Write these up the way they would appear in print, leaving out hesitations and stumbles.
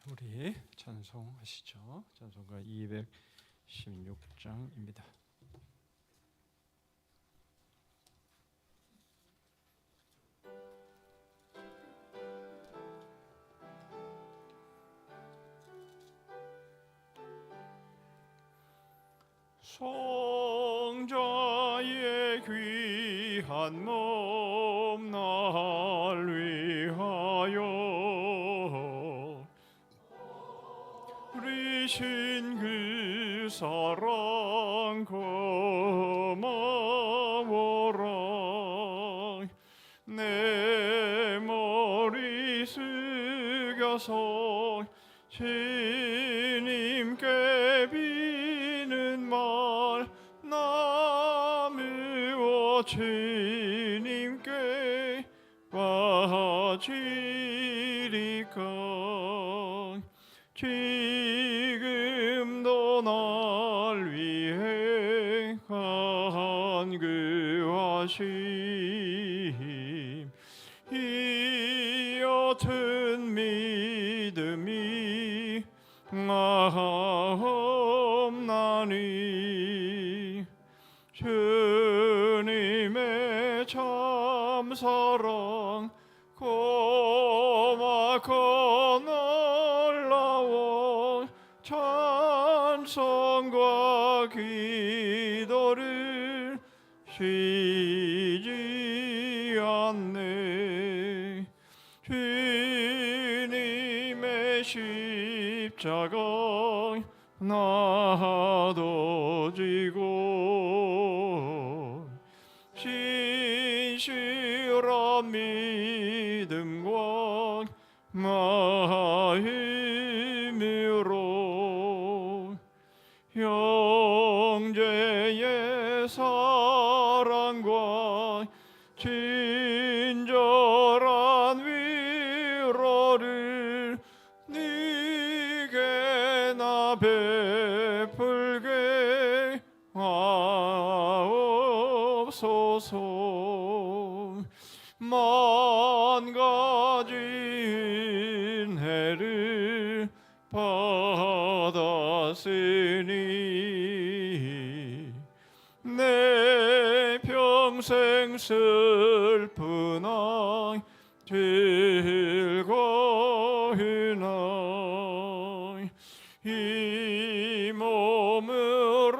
우리 찬송하시죠. 찬송가 216장입니다. 성자의 귀한 몸 날 위하여 우리신 그 사랑 고마워라. 내 머리 숙여서 주님께 비는 말 나무어 주님께 바치리까. 지금도 날 위해 간구하심 이 옅은 믿음이 없나니. 주님의 참사랑 고맙고 놀라운 찬송과 기도를 쉬지 않네. 주님의 십자가 나도 지고 신실한 믿음과 마음으로 형제의 사랑과 친절한 위로를 네게 나 베풀게 하옵소서. 만 가지 은혜를 받았으니 내 평생 슬프나 즐거우나 이 몸을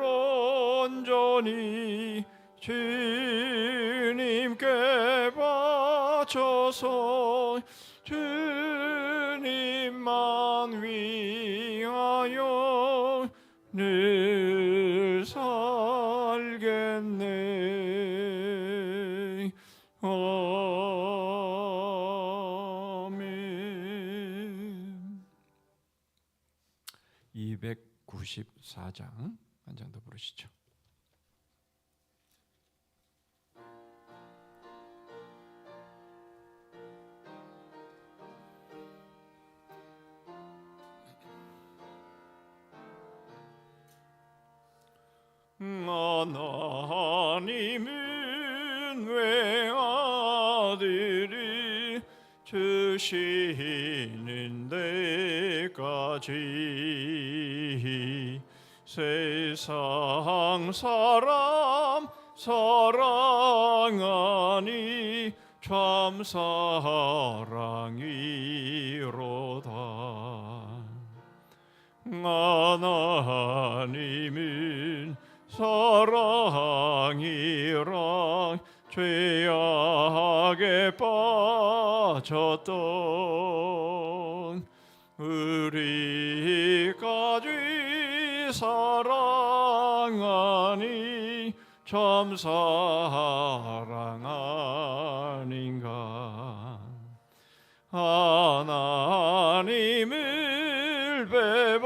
온전히 주님께 바쳐서 주님만 위하여 늘 살겠네. 아멘. 294장 한 장 더 부르시죠. 하나님은 외아들을 주시는 데까지 세상 사람 사랑하니 참 사랑이로다. 하나님은 사랑이라 죄악에 빠졌던 우리까지 사랑하니 참 사랑 아닌가. 하나님을 배반하고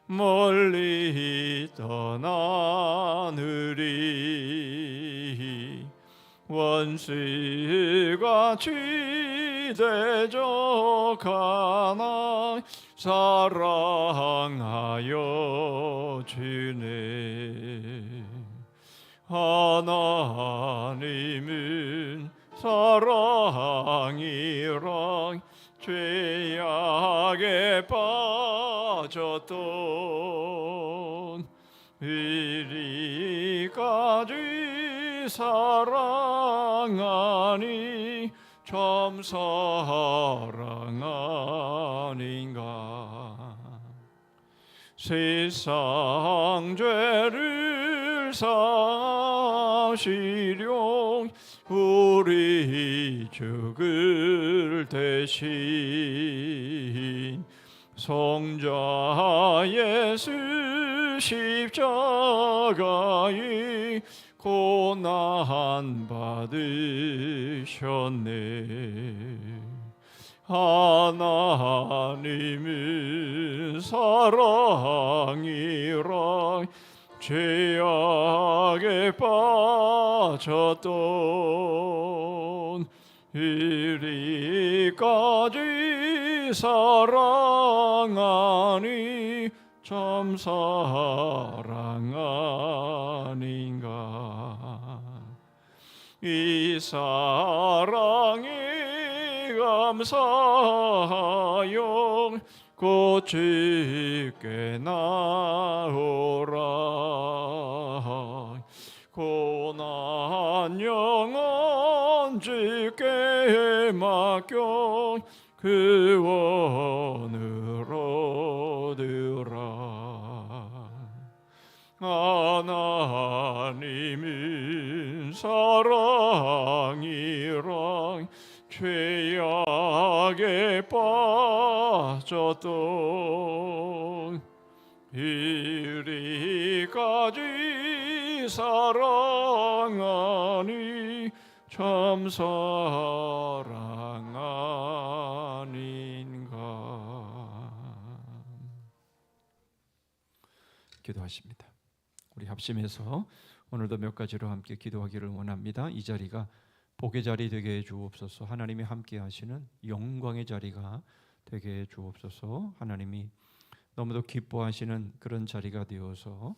멀리 떠난 우리 원수같이 대적하나 사랑하여 주네. 하나님은 사랑이라 죄악에 빠졌던 이리까지 사랑하니 참 사랑 아닌가. 세상 죄를 사시려 우리 죽을 대신 성자 예수 십자가에 고난 받으셨네. 하나님은 사랑이라 죄악에 빠졌던 이리까지 사랑하니 참 사랑 아닌가. 이 사랑에 감사하여 곧 주께 나오라. 고난 영원 주께 맡겨 구원을 얻으라. 하나님은 사랑이라 죄악에 빠졌던 이리까지 사랑하니 참 사랑 아닌가. 기도하십니다. 우리 합심해서 오늘도 몇 가지로 함께 기도하기를 원합니다. 이 자리가 복의 자리 되게 해 주옵소서. 하나님이 함께 하시는 영광의 자리가 되게 해 주옵소서. 하나님이 너무도 기뻐하시는 그런 자리가 되어서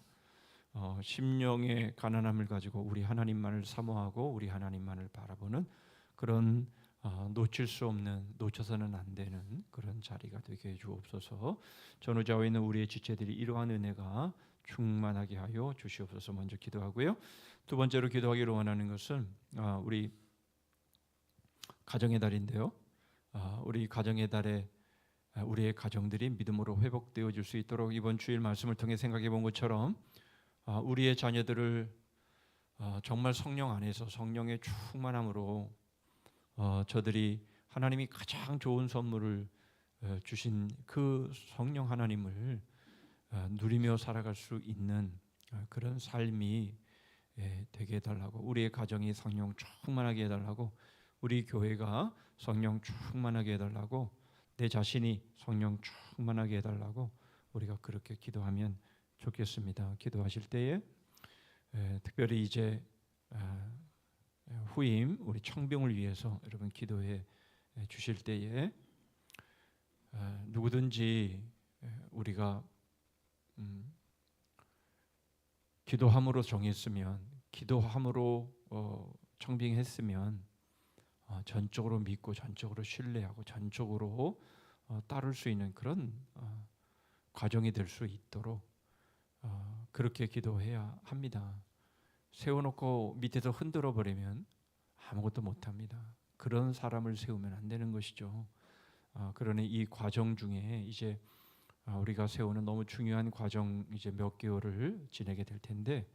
심령의 가난함을 가지고 우리 하나님만을 사모하고 우리 하나님만을 바라보는 그런 놓칠 수 없는, 놓쳐서는 안 되는 그런 자리가 되게 해 주옵소서. 전후좌우에 있는 우리의 지체들이 이러한 은혜가 충만하게 하여 주시옵소서. 먼저 기도하고요. 두 번째로 기도하기를 원하는 것은 우리 가정의 달인데요. 우리 가정의 달에 우리의 가정들이 믿음으로 회복되어질 수 있도록 이번 주일 말씀을 통해 생각해 본 것처럼 우리의 자녀들을 정말 성령 안에서 성령의 충만함으로 저들이 하나님이 가장 좋은 선물을 주신 그 성령 하나님을 누리며 살아갈 수 있는 그런 삶이 되게 해달라고, 우리의 가정이 성령 충만하게 해달라고, 우리 교회가 성령 충만하게 해달라고, 내 자신이 성령 충만하게 해달라고 우리가 그렇게 기도하면 좋겠습니다. 기도하실 때에 특별히 이제 후임 우리 청병을 위해서 여러분 기도해 주실 때에 누구든지 우리가 기도함으로 정했으면, 기도함으로 청빙했으면 전적으로 믿고 전적으로 신뢰하고 전적으로 따를 수 있는 그런 과정이 될 수 있도록 그렇게 기도해야 합니다. 세워놓고 밑에서 흔들어 버리면 아무것도 못합니다. 그런 사람을 세우면 안 되는 것이죠. 그러니 이 과정 중에 이제 우리가 세우는 너무 중요한 과정, 이제 몇 개월을 지내게 될 텐데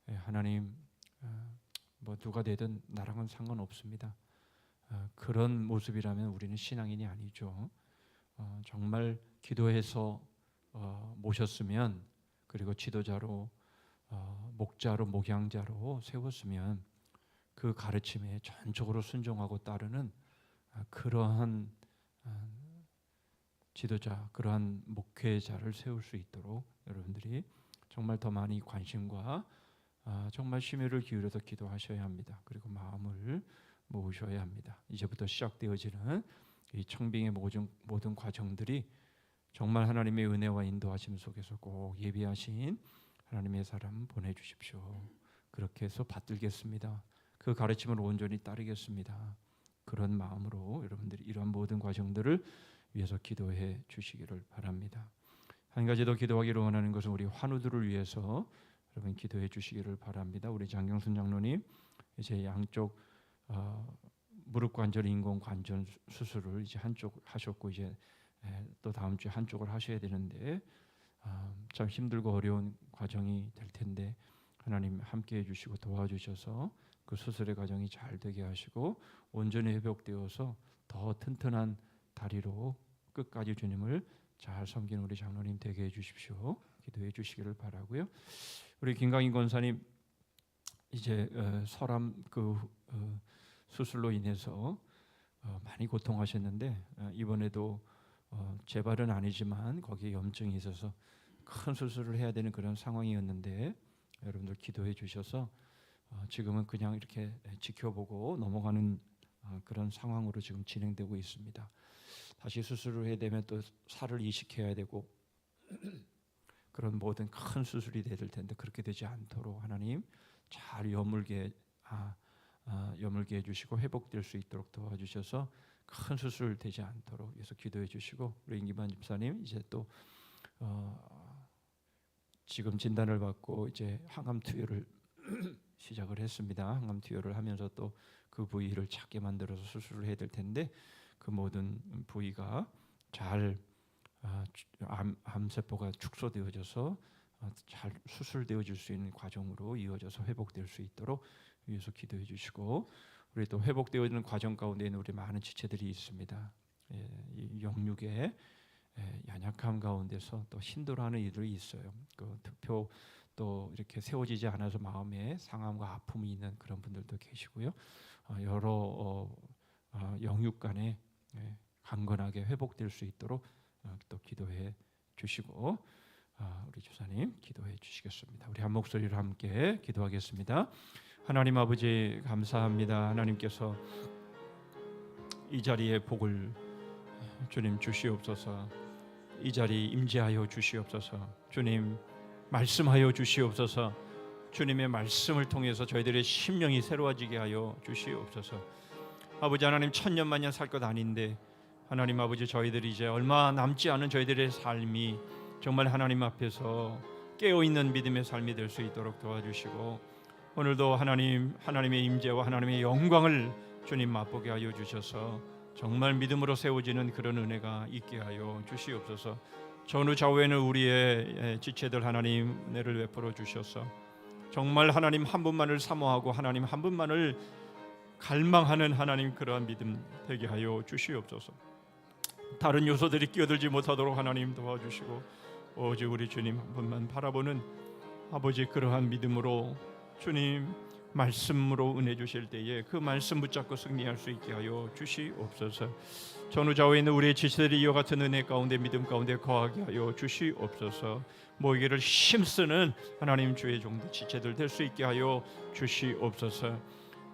하나님 뭐 누가 되든 나랑은 상관없습니다. 그런 모습이라면 우리는 신앙인이 아니죠. 정말 기도해서 모셨으면, 그리고 지도자로 목자로 목양자로 세웠으면 그 가르침에 전적으로 순종하고 따르는 그러한 지도자, 그러한 목회자를 세울 수 있도록 여러분들이 정말 더 많이 관심과 정말 심혈을 기울여서 기도하셔야 합니다. 그리고 마음을 모으셔야 합니다. 이제부터 시작되어지는 이 청빙의 모든 과정들이 정말 하나님의 은혜와 인도하심 속에서 꼭 예비하신 하나님의 사람 보내주십시오. 그렇게 해서 받들겠습니다. 그 가르침을 온전히 따르겠습니다. 그런 그런 마음으로 여러분들이 이러한 모든 과정들을 위해서 기도해 주시기를 바랍니다. 한 가지 더 기도하기를 원하는 것은 우리 환우들을 위해서 여러분 기도해 주시기를 바랍니다. 우리 장경순 장로님 이제 양쪽 무릎 관절 인공 관절 수술을 이제 한쪽 하셨고 이제 또 다음 주에 한쪽을 하셔야 되는데 참 힘들고 어려운 과정이 될 텐데 하나님 함께해 주시고 도와주셔서 그 수술의 과정이 잘 되게 하시고 온전히 회복되어서 더 튼튼한 다리로 끝까지 주님을 잘 섬기는 우리 장로님 되게 해주십시오. 기도해 주시기를 바라고요. 우리 김강인 권사님 이제 설암 수술로 인해서 많이 고통하셨는데 이번에도 재발은 아니지만 거기에 염증이 있어서 큰 수술을 해야 되는 그런 상황이었는데 여러분들 기도해 주셔서 지금은 그냥 이렇게 지켜보고 넘어가는 그런 상황으로 지금 진행되고 있습니다. 다시 수술을 해야 되면 또 살을 이식해야 되고 그런 모든 큰 수술이 돼야 될 텐데 그렇게 되지 않도록 하나님 잘 여물게 해주시고 회복될 수 있도록 도와주셔서 큰 수술 되지 않도록 위해서 기도해 주시고 우리 임기만 집사님 이제 또 지금 진단을 받고 이제 항암 투여를 시작을 했습니다. 항암 투여를 하면서 또 그 부위를 작게 만들어서 수술을 해야 될 텐데 그 모든 부위가 잘 암세포가 축소되어져서 잘 수술되어질 수 있는 과정으로 이어져서 회복될 수 있도록 위해서 기도해 주시고 우리 또 회복되어지는 과정 가운데에는 우리 많은 지체들이 있습니다. 이 영육의 연약함 가운데서 또 힘들어하는 이들이 있어요. 그 투표 또 이렇게 세워지지 않아서 마음에 상함과 아픔이 있는 그런 분들도 계시고요. 여러 영육 간에 강건하게 회복될 수 있도록 또 기도해 주시고 우리 집사님 기도해 주시겠습니다. 우리 한 목소리로 함께 기도하겠습니다. 하나님 아버지 감사합니다. 하나님께서 이 자리에 복을 주님 주시옵소서. 이 자리 임재하여 주시옵소서. 주님 말씀하여 주시옵소서. 주님의 말씀을 통해서 저희들의 심령이 새로워지게 하여 주시옵소서. 아버지 하나님 천년 만년 살 것 아닌데 하나님 아버지 저희들이 이제 얼마 남지 않은 저희들의 삶이 정말 하나님 앞에서 깨어있는 믿음의 삶이 될 수 있도록 도와주시고 오늘도 하나님의 임재와 하나님의 영광을 주님 맛보게 하여 주셔서 정말 믿음으로 세워지는 그런 은혜가 있게 하여 주시옵소서. 전후 좌우에는 우리의 지체들 하나님 은혜를 베풀어 주셔서 정말 하나님 한 분만을 사모하고 하나님 한 분만을 갈망하는 하나님 그러한 믿음 되게 하여 주시옵소서. 다른 요소들이 끼어들지 못하도록 하나님 도와주시고 오직 우리 주님 한 분만 바라보는 아버지 그러한 믿음으로 주님 말씀으로 은혜 주실 때에 그 말씀 붙잡고 승리할 수 있게 하여 주시옵소서. 전후좌우에 있는 우리의 지체들이 이와 같은 은혜 가운데 믿음 가운데 거하게 하여 주시옵소서. 모이기를 힘쓰는 하나님 주의 종들 지체들 될 수 있게 하여 주시옵소서.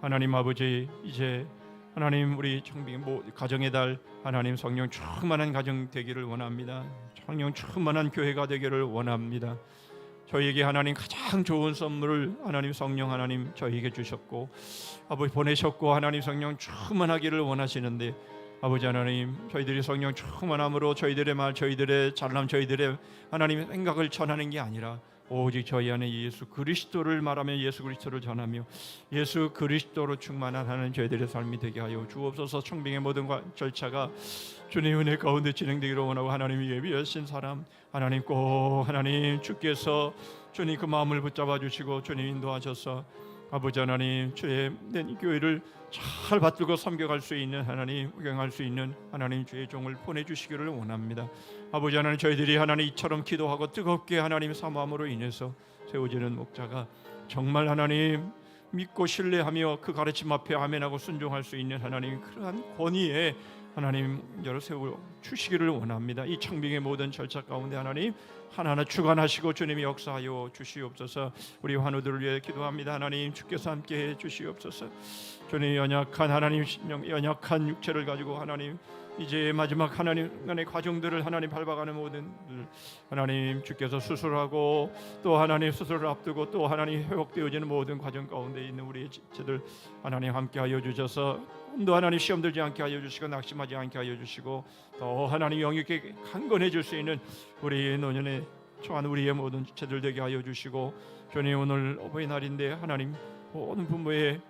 하나님 아버지 이제 하나님 우리 청빙 가정의 달 하나님 성령 충만한 가정 되기를 원합니다. 성령 충만한 교회가 되기를 원합니다. 저희에게 하나님 가장 좋은 선물을 하나님 성령 하나님 저희에게 주셨고 아버지 보내셨고 하나님 성령 충만하기를 원하시는데 아버지 하나님 저희들이 성령 충만함으로 저희들의 말 저희들의 잘남 저희들의 하나님의 생각을 전하는 게 아니라 오직 저희 안에 예수 그리스도를 말하며 예수 그리스도를 전하며 예수 그리스도로 충만한 하나님 저희들의 삶이 되게 하여 주옵소서. 청빙의 모든 절차가 주님 은혜 가운데 진행되기를 원하고 하나님이 예비하신 사람 하나님 꼭 하나님 주께서 주님 그 마음을 붙잡아 주시고 주님 인도하셔서 아버지 하나님 주의 낸 교회를 잘 받들고 섬겨갈 수 있는 하나님 구경할 수 있는 하나님 주의 종을 보내주시기를 원합니다. 아버지 하나님 저희들이 하나님 이처럼 기도하고 뜨겁게 하나님 사모함으로 인해서 세워지는 목자가 정말 하나님 믿고 신뢰하며 그 가르침 앞에 아멘하고 순종할 수 있는 하나님 그러한 권위에 하나님 여러 세워 주시기를 원합니다. 이 청빙의 모든 절차 가운데 하나님 하나하나 주관하시고 주님이 역사하여 주시옵소서. 우리 환우들을 위해 기도합니다. 하나님 주께서 함께해 주시옵소서. 주님 연약한 하나님 신령 연약한 육체를 가지고 하나님 이제 마지막 하나님의 과정들을 하나님 밟아가는 모든 하나님 주께서 수술하고 또 하나님 수술을 앞두고 또 하나님 회복되어지는 모든 과정 가운데 있는 우리의 지체들 하나님 함께하여 주셔서 또 하나님 시험 들지 않게 하여 주시고 낙심하지 않게 하여 주시고 더 하나님 영역에 강건해질 수 있는 우리 노년에 처한 우리의 모든 지체들 되게 하여 주시고 주님 오늘 어버이날인데 하나님 모든 부모의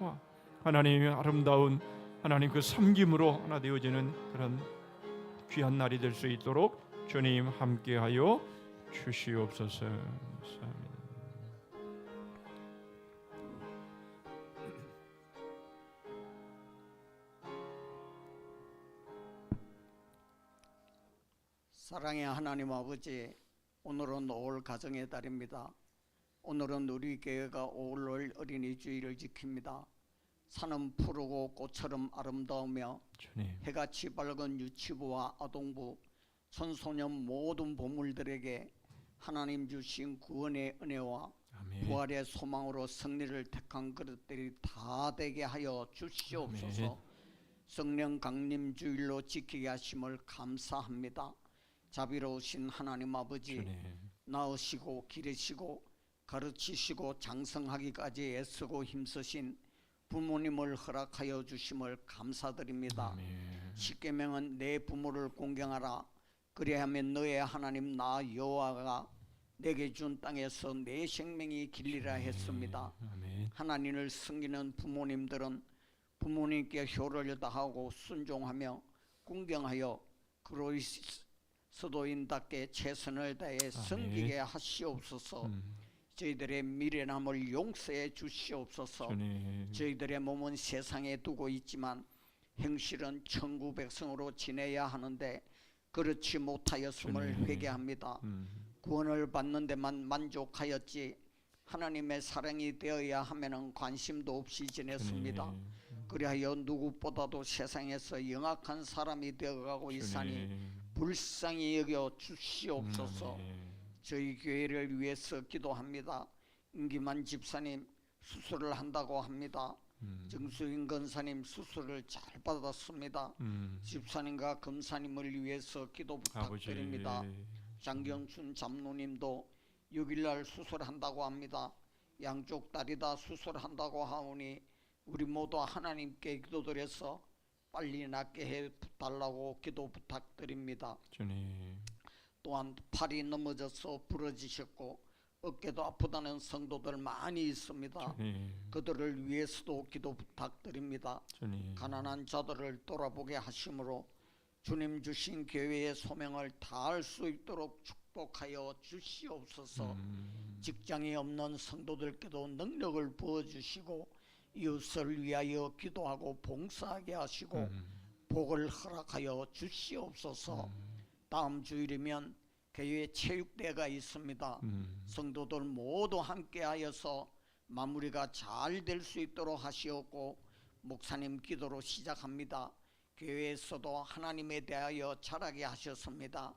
효와 하나님의 아름다운 하나님 그 섬김으로 하나 되어지는 그런 귀한 날이 될 수 있도록 주님 함께하여 주시옵소서. 사랑의 하나님 아버지, 오늘은 5월 가정의 달입니다. 오늘은 우리 교회가 5월 어린이 주일을 지킵니다. 산은 푸르고 꽃처럼 아름다우며 주님. 해같이 밝은 유치부와 아동부, 청소년 모든 보물들에게 하나님 주신 구원의 은혜와 아멘. 부활의 소망으로 승리를 택한 그릇들이 다 되게 하여 주시옵소서. 아멘. 성령 강림 주일로 지키게 하심을 감사합니다. 자비로우신 하나님 아버지, 주님. 낳으시고 기르시고 가르치시고 장성하기까지 애쓰고 힘쓰신 부모님을 허락하여 주심을 감사드립니다. 아멘. 십계명은 내 부모를 공경하라. 그리하면 너의 하나님 나 여호와가 내게 준 땅에서 내 생명이 길리라 했습니다. 아멘. 하나님을 섬기는 부모님들은 부모님께 효를 다하고 순종하며 공경하여 그리스도인답게 최선을 다해 섬기게 하시옵소서. 저희들의 미련함을 용서해 주시옵소서. 주님. 저희들의 몸은 세상에 두고 있지만 행실은 천국 백성으로 지내야 하는데 그렇지 못하였음을 주님. 회개합니다. 구원을 받는 데만 만족하였지 하나님의 사랑이 되어야 하면은 관심도 없이 지냈습니다. 그리하여 누구보다도 세상에서 영악한 사람이 되어가고 있사니 불쌍히 여겨 주시옵소서. 저희 교회를 위해서 기도합니다. 임기만 집사님 수술을 한다고 합니다. 정수인 권사님 수술을 잘 받았습니다. 집사님과 검사님을 위해서 기도 부탁드립니다. 아버지. 장경춘 장로님도 6일날 수술한다고 합니다. 양쪽 다리 다 수술한다고 하오니 우리 모두 하나님께 기도드려서 빨리 낫게 해달라고 기도 부탁드립니다. 주님. 또한 팔이 넘어져서 부러지셨고 어깨도 아프다는 성도들 많이 있습니다. 주님. 그들을 위해서도 기도 부탁드립니다. 주님. 가난한 자들을 돌아보게 하심으로 주님 주신 교회의 소명을 다할 수 있도록 축복하여 주시옵소서. 직장이 없는 성도들께도 능력을 부어주시고 이웃을 위하여 기도하고 봉사하게 하시고 복을 허락하여 주시옵소서. 다음 주일이면 교회 체육대회가 있습니다. 성도들 모두 함께하여서 마무리가 잘 될 수 있도록 하시옵고 목사님 기도로 시작합니다. 교회에서도 하나님에 대하여 자라게 하셨습니다.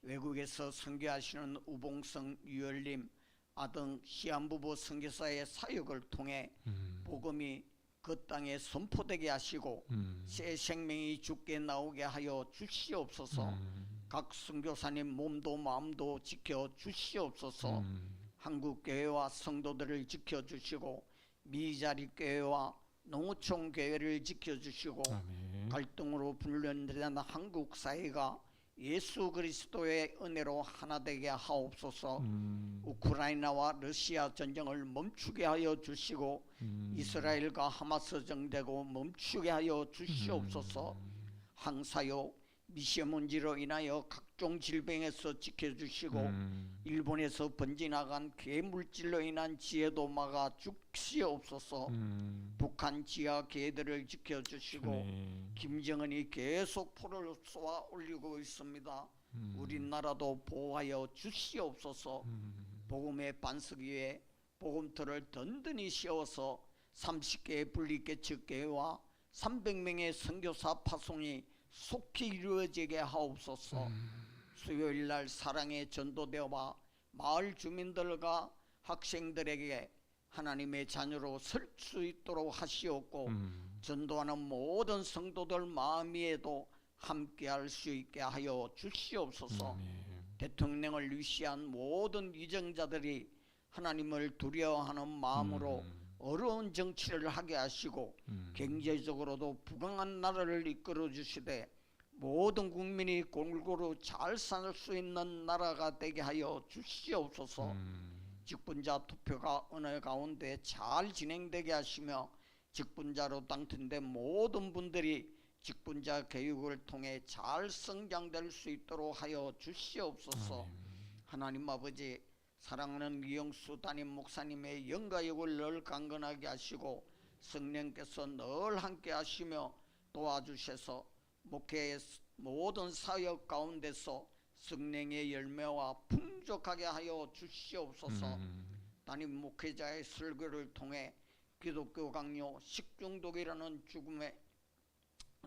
외국에서 선교하시는 우봉성 유열님 아등 시한부부 선교사의 사역을 통해 복음이 그 땅에 선포되게 하시고 새 생명이 죽게 나오게 하여 주시옵소서. 각 선교사님 몸도 마음도 지켜 주시옵소서. 한국교회와 성도들을 지켜주시고 미자립교회와 농어촌 교회를 지켜주시고 아멘. 갈등으로 분란된 한국 사회가 예수 그리스도의 은혜로 하나 되게 하옵소서. 우크라이나와 러시아 전쟁을 멈추게 하여 주시고 이스라엘과 하마스 정대고 멈추게 하여 주시옵소서. 항사요 미세먼지로 인하여 각종 질병에서 지켜주시고 일본에서 번지나간 괴물질로 인한 지혜도 막아 주시옵소서. 북한 지하 개들을 지켜주시고 김정은이 계속 포를 쏘아 올리고 있습니다. 우리나라도 보호하여 주시옵소서. 복음의 반석위에 복음터를 든든히 씌워서 30개의 분리개척교회와 300명의 선교사 파송이 속히 이루어지게 하옵소서. 수요일날 사랑의 전도대와 마을 주민들과 학생들에게 하나님의 자녀로 설 수 있도록 하시옵고 전도하는 모든 성도들 마음 위에도 함께할 수 있게 하여 주시옵소서. 대통령을 위시한 모든 위정자들이 하나님을 두려워하는 마음으로 어려운 정치를 하게 하시고 경제적으로도 부강한 나라를 이끌어 주시되 모든 국민이 골고루 잘 살 수 있는 나라가 되게 하여 주시옵소서. 직분자 투표가 어느 가운데 잘 진행되게 하시며 직분자로 당선된 모든 분들이 직분자 교육을 통해 잘 성장될 수 있도록 하여 주시옵소서. 하나님 아버지, 사랑하는 이영수 담임 목사님의 영가역을 늘 강건하게 하시고 성령께서 늘 함께 하시며 도와주셔서 목회의 모든 사역 가운데서 성령의 열매와 풍족하게 하여 주시옵소서. 담임 목회자의 설교를 통해 기독교 강요 식중독이라는 죽음의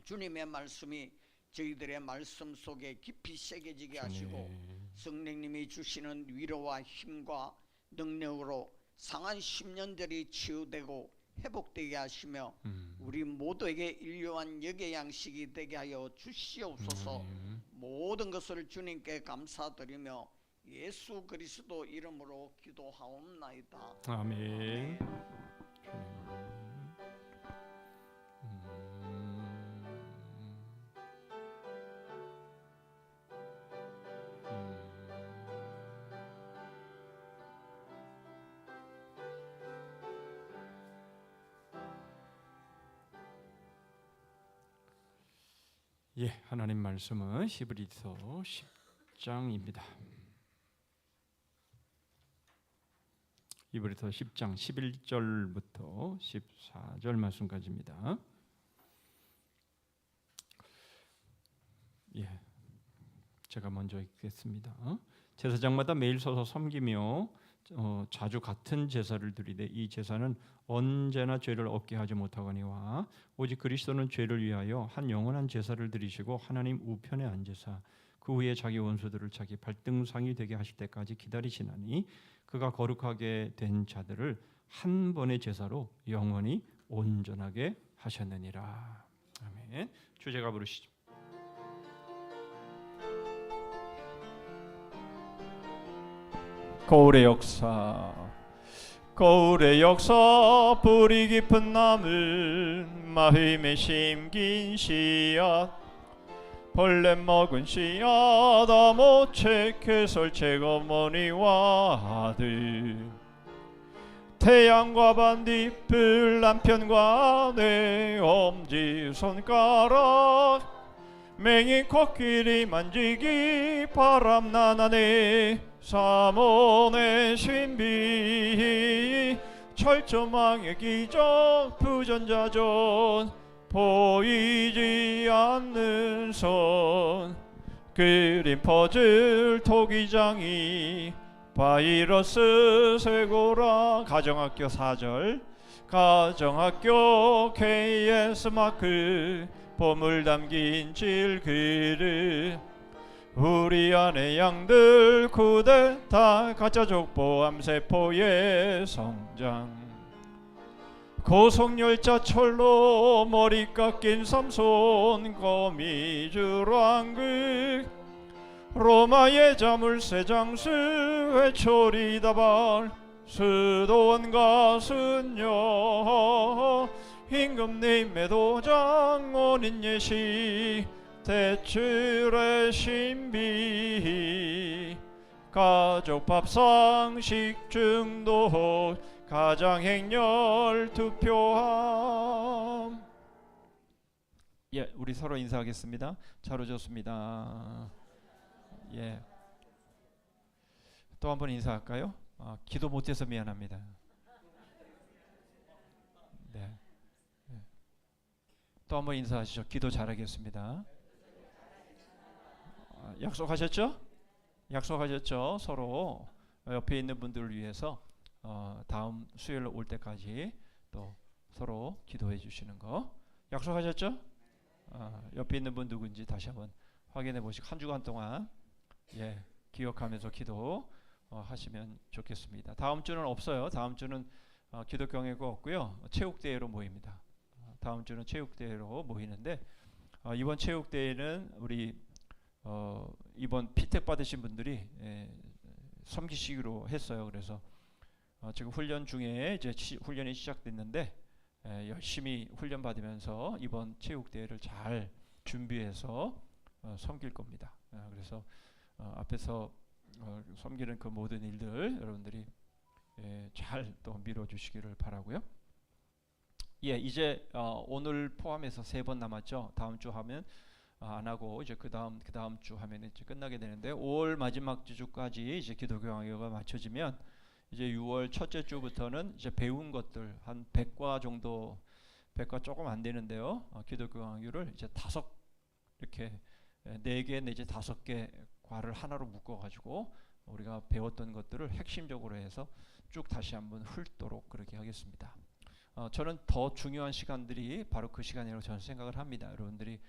주님의 말씀이 저희들의 말씀 속에 깊이 새겨지게 하시고 성령님이 주시는 위로와 힘과 능력으로 상한 10년들이 치유되고 회복되게 하시며 우리 모두에게 일용한 역의 양식이 되게 하여 주시옵소서. 모든 것을 주님께 감사드리며 예수 그리스도 이름으로 기도하옵나이다. 아멘. 예, 하나님 말씀은 히브리서 10장입니다. 히브리서 10장 11절부터 14절 말씀까지입니다. 예, 제가 먼저 읽겠습니다. 제사장마다 매일 서서 섬기며 자주 같은 제사를 드리되 이 제사는 언제나 죄를 없게 하지 못하거니와 오직 그리스도는 죄를 위하여 한 영원한 제사를 드리시고 하나님 우편에 앉으사 그 후에 자기 원수들을 자기 발등상이 되게 하실 때까지 기다리시나니 그가 거룩하게 된 자들을 한 번의 제사로 영원히 온전하게 하셨느니라. 아멘. 주제가 부르시죠. 거울의 역사, 거울의 역사, 뿌리 깊은 나물, 마음에 심긴 씨앗, 벌레 먹은 씨앗, 아모체 개설책 어머니와 아들, 태양과 반딧불, 남편과 내 엄지손가락, 맹이 코끼리 만지기, 바람난 아내 사몬의 신비, 철조망의 기적, 부전자전, 보이지 않는 선, 그림 퍼즐 토기장이, 바이러스 쇠고라. 가정학교 4절, 가정학교 KS 마크, 보물 담긴 질그릇, 우리 안에 양들 쿠데타, 가짜 족보 암세포의 성장, 고속열차 철로 머리 깎인 삼손, 거미줄 왕극, 로마의 자물쇠 장수, 회초리 다발, 수도원과 순녀, 임금님의 도장, 온인 예시, 대출의 신비, 가족 밥상 식중독, 가장행렬 투표함. 예, 우리 서로 인사하겠습니다. 잘 오셨습니다. 예, 또 한번 인사할까요? 기도 못해서 미안합니다. 네, 또 한번 인사하시죠. 기도 잘하겠습니다. 약속하셨죠? 약속하셨죠? 서로 옆에 있는 분들을 위해서 다음 수요일 올 때까지 또 서로 기도해 주시는 거 약속하셨죠? 옆에 있는 분 누군지 다시 한번 확인해 보시고 한 주간 동안 예, 기억하면서 기도 하시면 좋겠습니다. 다음 주는 없어요. 다음 주는 기도 경회가 없고요. 체육대회로 모입니다. 다음 주는 체육대회로 모이는데 이번 체육대회는 우리 이번 피택 받으신 분들이 섬기시기로 했어요. 그래서 지금 훈련 중에 이제 훈련이 시작됐는데 열심히 훈련 받으면서 이번 체육대회를 잘 준비해서 섬길 겁니다. 그래서 앞에서 섬기는 그 모든 일들 여러분들이 잘 또 밀어주시기를 바라고요. 이제 오늘 포함해서 3번 남았죠. 다음 주 하면 안 하고 이제 그 다음 주 하면 이제 끝나게 되는데 5월 마지막 주까지 이제 기독교 강요가 맞춰지면 이제 6월 첫째 주부터는 이제 배운 것들 한 100과 정도, 100과 조금 안 되는데요. 기독교 강요를 이제 5 이렇게 4개 내지 5개 과를 하나로 묶어 가지고 우리가 배웠던 것들을 핵심적으로 해서 쭉 다시 한번 훑도록 그렇게 하겠습니다. 저는 더 중요한 시간들이 바로 그 시간이라고 저는 생각을 합니다. 여러분들이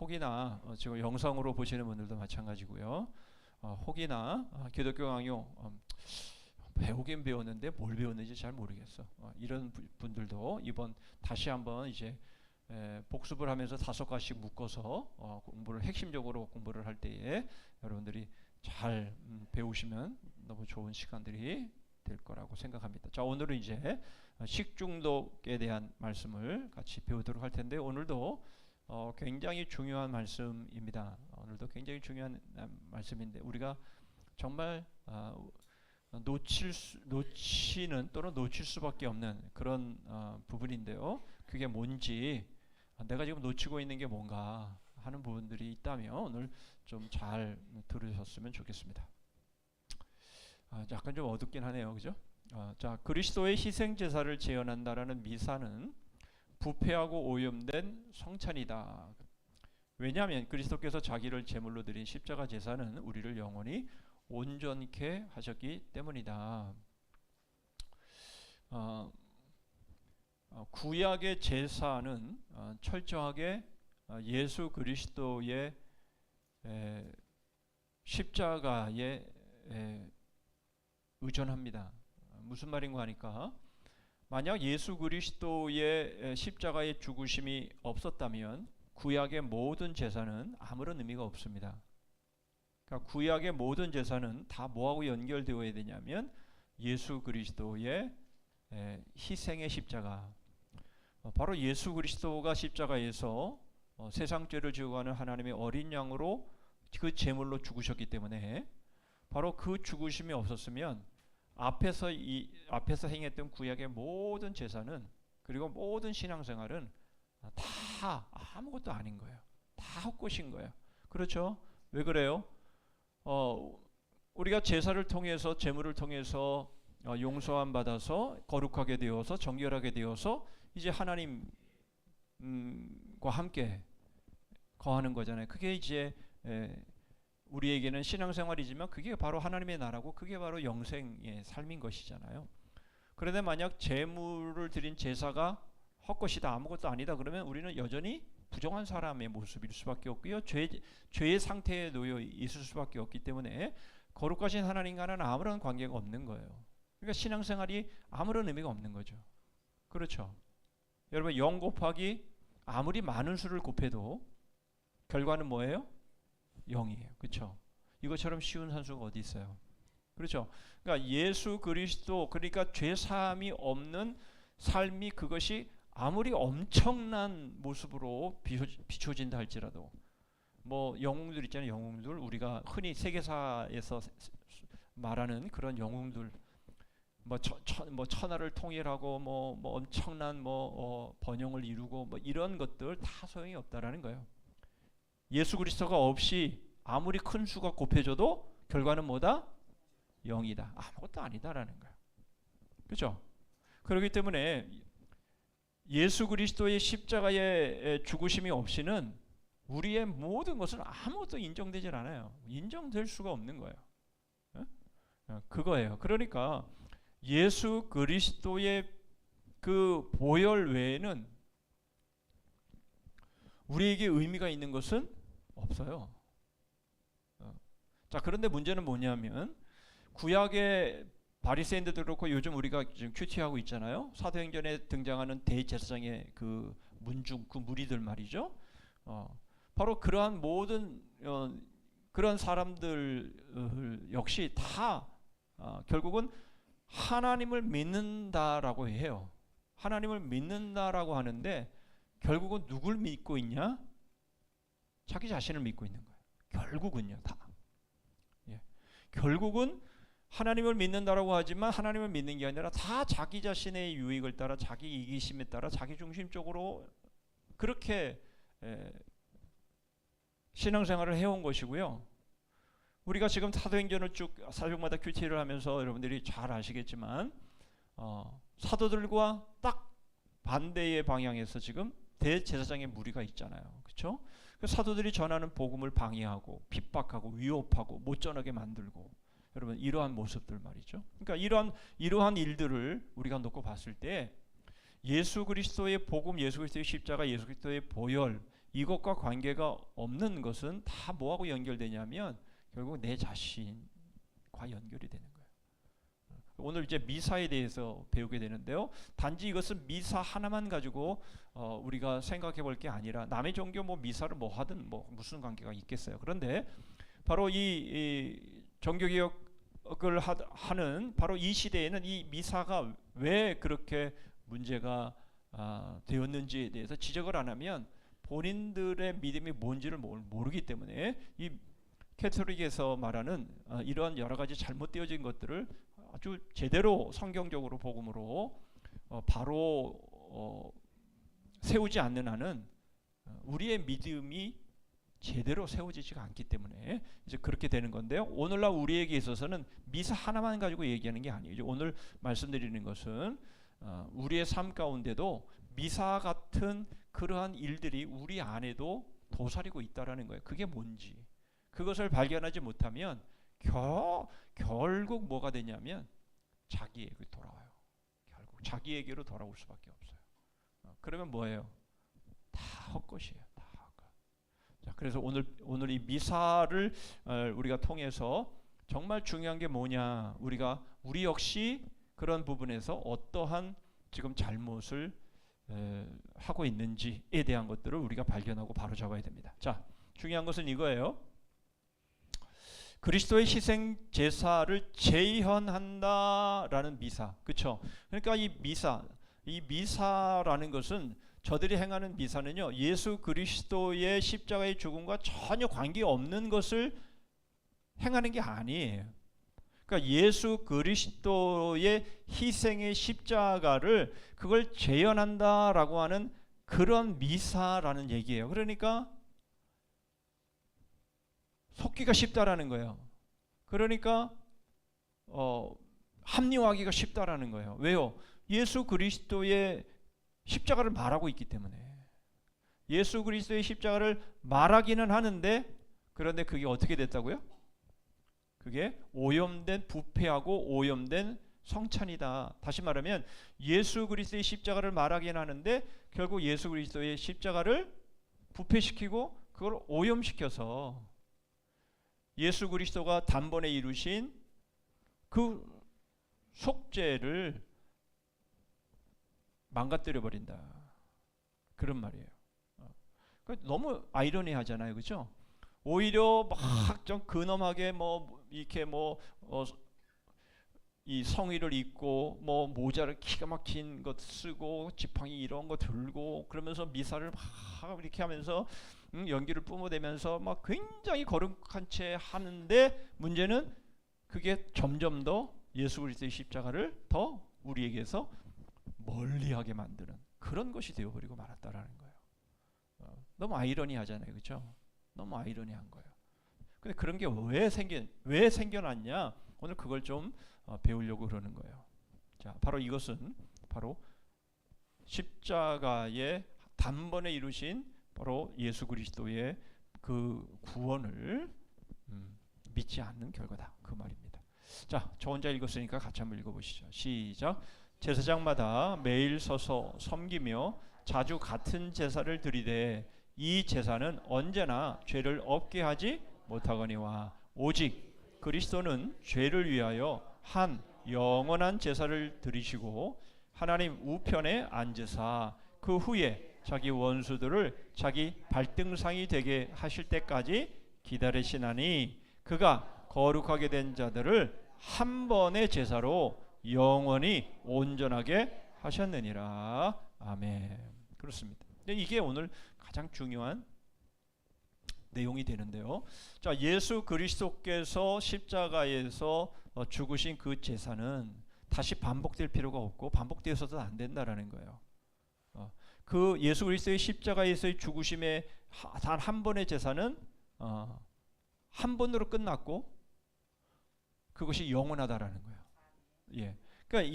혹이나 지금 영상으로 보시는 분들도 마찬가지고요. 혹이나 기독교 강요 배우긴 배웠는데 뭘 배웠는지 잘 모르겠어. 이런 분들도 이번 다시 한번 이제 복습을 하면서 5가지씩 묶어서 공부를 핵심적으로 공부를 할 때에 여러분들이 잘 배우시면 너무 좋은 시간들이 될 거라고 생각합니다. 자, 오늘은 이제 식중독에 대한 말씀을 같이 배우도록 할 텐데 오늘도 굉장히 중요한 말씀입니다. 오늘도 굉장히 중요한 말씀인데 우리가 정말 놓치는 또는 놓칠 수밖에 없는 그런 부분인데요. 그게 뭔지 내가 지금 놓치고 있는 게 뭔가 하는 부분들이 있다면 오늘 좀 잘 들으셨으면 좋겠습니다. 약간 좀 어둡긴 하네요, 그죠? 자, 그리스도의 희생 제사를 재현한다라는 미사는 부패하고 오염된 성찬이다. 왜냐하면 그리스도께서 자기를 제물로 드린 십자가 제사는 우리를 영원히 온전케 하셨기 때문이다. 구약의 제사는 철저하게 예수 그리스도의 십자가에 의존합니다. 무슨 말인가 하니까 만약 예수 그리스도의 십자가의 죽으심이 없었다면 구약의 모든 제사는 아무런 의미가 없습니다. 그러니까 구약의 모든 제사는 다 뭐하고 연결되어야 되냐면 예수 그리스도의 희생의 십자가, 바로 예수 그리스도가 십자가에서 세상 죄를 지고 가는 하나님의 어린 양으로 그 제물로 죽으셨기 때문에 바로 그 죽으심이 없었으면 앞에서 행했던 구약의 모든 제사는 그리고 모든 신앙생활은 다 아무것도 아닌 거예요. 다 헛것인 거예요. 그렇죠? 왜 그래요? 우리가 제사를 통해서 제물을 통해서 용서함 받아서 거룩하게 되어서 정결하게 되어서 이제 하나님과 함께 거하는 거잖아요. 그게 이제 우리에게는 신앙생활이지만 그게 바로 하나님의 나라고 그게 바로 영생의 삶인 것이잖아요. 그런데 만약 제물을 드린 제사가 헛것이다, 아무것도 아니다 그러면 우리는 여전히 부정한 사람의 모습일 수밖에 없고요. 죄의 상태에 놓여 있을 수밖에 없기 때문에 거룩하신 하나님과는 아무런 관계가 없는 거예요. 그러니까 신앙생활이 아무런 의미가 없는 거죠. 그렇죠? 여러분 0 곱하기 아무리 많은 수를 곱해도 결과는 뭐예요? 0이에요. 그렇죠? 이것처럼 쉬운 산수가 어디 있어요? 그렇죠? 그러니까 예수 그리스도, 그러니까 죄 사함이 없는 삶이 그것이 아무리 엄청난 모습으로 비춰진다 할지라도 뭐 영웅들 있잖아요. 영웅들 우리가 흔히 세계사에서 말하는 그런 영웅들 뭐 천하를 통일하고 뭐 엄청난 번영을 이루고 뭐 이런 것들 다 소용이 없다라는 거예요. 예수 그리스도가 없이 아무리 큰 수가 곱해져도 결과는 뭐다? 0이다. 아무것도 아니다라는 거예요. 그렇죠? 그렇기 때문에 예수 그리스도의 십자가의 죽으심이 없이는 우리의 모든 것은 아무것도 인정되질 않아요. 인정될 수가 없는 거예요. 그거예요. 그러니까 예수 그리스도의 그 보혈 외에는 우리에게 의미가 있는 것은 없어요. 자, 그런데 문제는 뭐냐면 구약의 바리새인들도 그렇고 요즘 우리가 지금 큐티하고 있잖아요. 사도행전에 등장하는 대제사장의 그 문중, 그 무리들 말이죠. 바로 그러한 모든 그런 사람들 역시 다 결국은 하나님을 믿는다라고 해요. 하나님을 믿는다라고 하는데 결국은 누굴 믿고 있냐? 자기 자신을 믿고 있는 거예요. 결국은요, 다. 예. 결국은 하나님을 믿는다라고 하지만 하나님을 믿는 게 아니라 다 자기 자신의 유익을 따라, 자기 이기심에 따라, 자기 중심적으로 그렇게 신앙생활을 해온 것이고요. 우리가 지금 사도행전을 쭉 사역마다 큐티를 하면서 여러분들이 잘 아시겠지만 사도들과 딱 반대의 방향에서 지금 대제사장의 무리가 있잖아요. 그렇죠? 사도들이 전하는 복음을 방해하고 핍박하고 위협하고 못 전하게 만들고, 여러분 이러한 모습들 말이죠. 그러니까 이러한 일들을 우리가 놓고 봤을 때 예수 그리스도의 복음, 예수 그리스도의 십자가, 예수 그리스도의 보혈, 이것과 관계가 없는 것은 다 뭐하고 연결되냐면 결국 내 자신과 연결이 되는 거예요. 오늘 이제 미사에 대해서 배우게 되는데요. 단지 이것은 미사 하나만 가지고 우리가 생각해 볼 게 아니라 남의 종교 뭐 미사를 뭐 하든 뭐 무슨 관계가 있겠어요. 그런데 바로 이 종교개혁을 하는 바로 이 시대에는 이 미사가 왜 그렇게 문제가 되었는지에 대해서 지적을 안 하면 본인들의 믿음이 뭔지를 모르기 때문에 이 캐톨릭에서 말하는 이러한 여러 가지 잘못되어진 것들을 아주 제대로 성경적으로 복음으로 바로 세우지 않는 한은 우리의 믿음이 제대로 세워지지가 않기 때문에 이제 그렇게 되는 건데요. 오늘날 우리에게 있어서는 미사 하나만 가지고 얘기하는 게 아니에요. 오늘 말씀드리는 것은 우리의 삶 가운데도 미사 같은 그러한 일들이 우리 안에도 도사리고 있다라는 거예요. 그게 뭔지 그것을 발견하지 못하면 결국 뭐가 되냐면 자기에게 돌아와요. 결국 자기에게로 돌아올 수밖에 없어요. 그러면 뭐예요? 다 헛것이에요. 다 헛것. 자, 그래서 오늘 이 미사를 우리가 통해서 정말 중요한 게 뭐냐? 우리 역시 그런 부분에서 어떠한 지금 잘못을 하고 있는지에 대한 것들을 우리가 발견하고 바로 잡아야 됩니다. 자, 중요한 것은 이거예요. 그리스도의 희생 제사를 재현한다라는 미사, 그렇죠? 그러니까 이 미사라는 것은 저들이 행하는 미사는요, 예수 그리스도의 십자가의 죽음과 전혀 관계 없는 것을 행하는 게 아니에요. 그러니까 예수 그리스도의 희생의 십자가를 그걸 재현한다라고 하는 그런 미사라는 얘기예요. 그러니까 속기가 쉽다라는 거예요. 그러니까 합리화하기가 쉽다라는 거예요. 왜요? 예수 그리스도의 십자가를 말하고 있기 때문에. 예수 그리스도의 십자가를 말하기는 하는데, 그런데 그게 어떻게 됐다고요? 그게 오염된 부패하고 오염된 성찬이다. 다시 말하면 예수 그리스도의 십자가를 말하긴 하는데 결국 예수 그리스도의 십자가를 부패시키고 그걸 오염시켜서 예수 그리스도가 단번에 이루신 그 속죄를 망가뜨려 버린다. 그런 말이에요. 너무 아이러니하잖아요, 그렇죠? 오히려 막 좀 근엄하게 이렇게 이 성의를 입고 모자를 기가 막힌 것 쓰고 지팡이 이런 거 들고 그러면서 미사를 막 이렇게 하면서 연기를 뿜어대면서 막 굉장히 거룩한 채 하는데, 문제는 그게 점점 더 예수 그리스도의 십자가를 더 우리에게서 멀리하게 만드는 그런 것이 되어버리고 말았다라는 거예요. 너무 아이러니하잖아요, 그렇죠? 너무 아이러니한 거예요. 근데 그런 게 왜 생겨났냐? 오늘 그걸 좀 배우려고 그러는 거예요. 자, 바로 이것은 바로 십자가의 단번에 이루신 바로 예수 그리스도의 그 구원을 믿지 않는 결과다, 그 말입니다. 자, 저 혼자 읽었으니까 같이 한번 읽어보시죠. 시작. 제사장마다 매일 서서 섬기며 자주 같은 제사를 드리되 이 제사는 언제나 죄를 없게 하지 못하거니와 오직 그리스도는 죄를 위하여 한 영원한 제사를 드리시고 하나님 우편에 앉으사 그 후에 자기 원수들을 자기 발등상이 되게 하실 때까지 기다리시나니 그가 거룩하게 된 자들을 한 번의 제사로 영원히 온전하게 하셨느니라. 아멘. 그렇습니다. 이게 오늘 가장 중요한 내용이 되는데요. 자, 예수 그리스도께서 십자가에서 죽으신 그 제사는 다시 반복될 필요가 없고 반복되어서도 안 된다라는 거예요. 그 예수 그리스도의 십자가에서의 죽으심의 단 한 번의 제사는 한 번으로 끝났고 그것이 영원하다라는 거예요. 예. 그러니까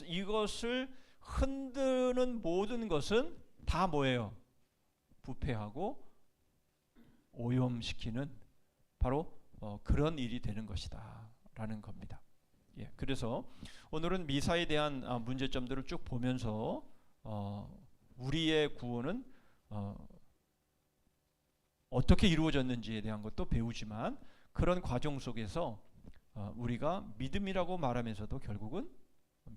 이것을 흔드는 모든 것은 다 뭐예요? 부패하고 오염시키는 바로 그런 일이 되는 것이다라는 겁니다. 예. 그래서 오늘은 미사에 대한 문제점들을 쭉 보면서 우리의 구원은 어떻게 이루어졌는지에 대한 것도 배우지만 그런 과정 속에서 우리가 믿음이라고 말하면서도 결국은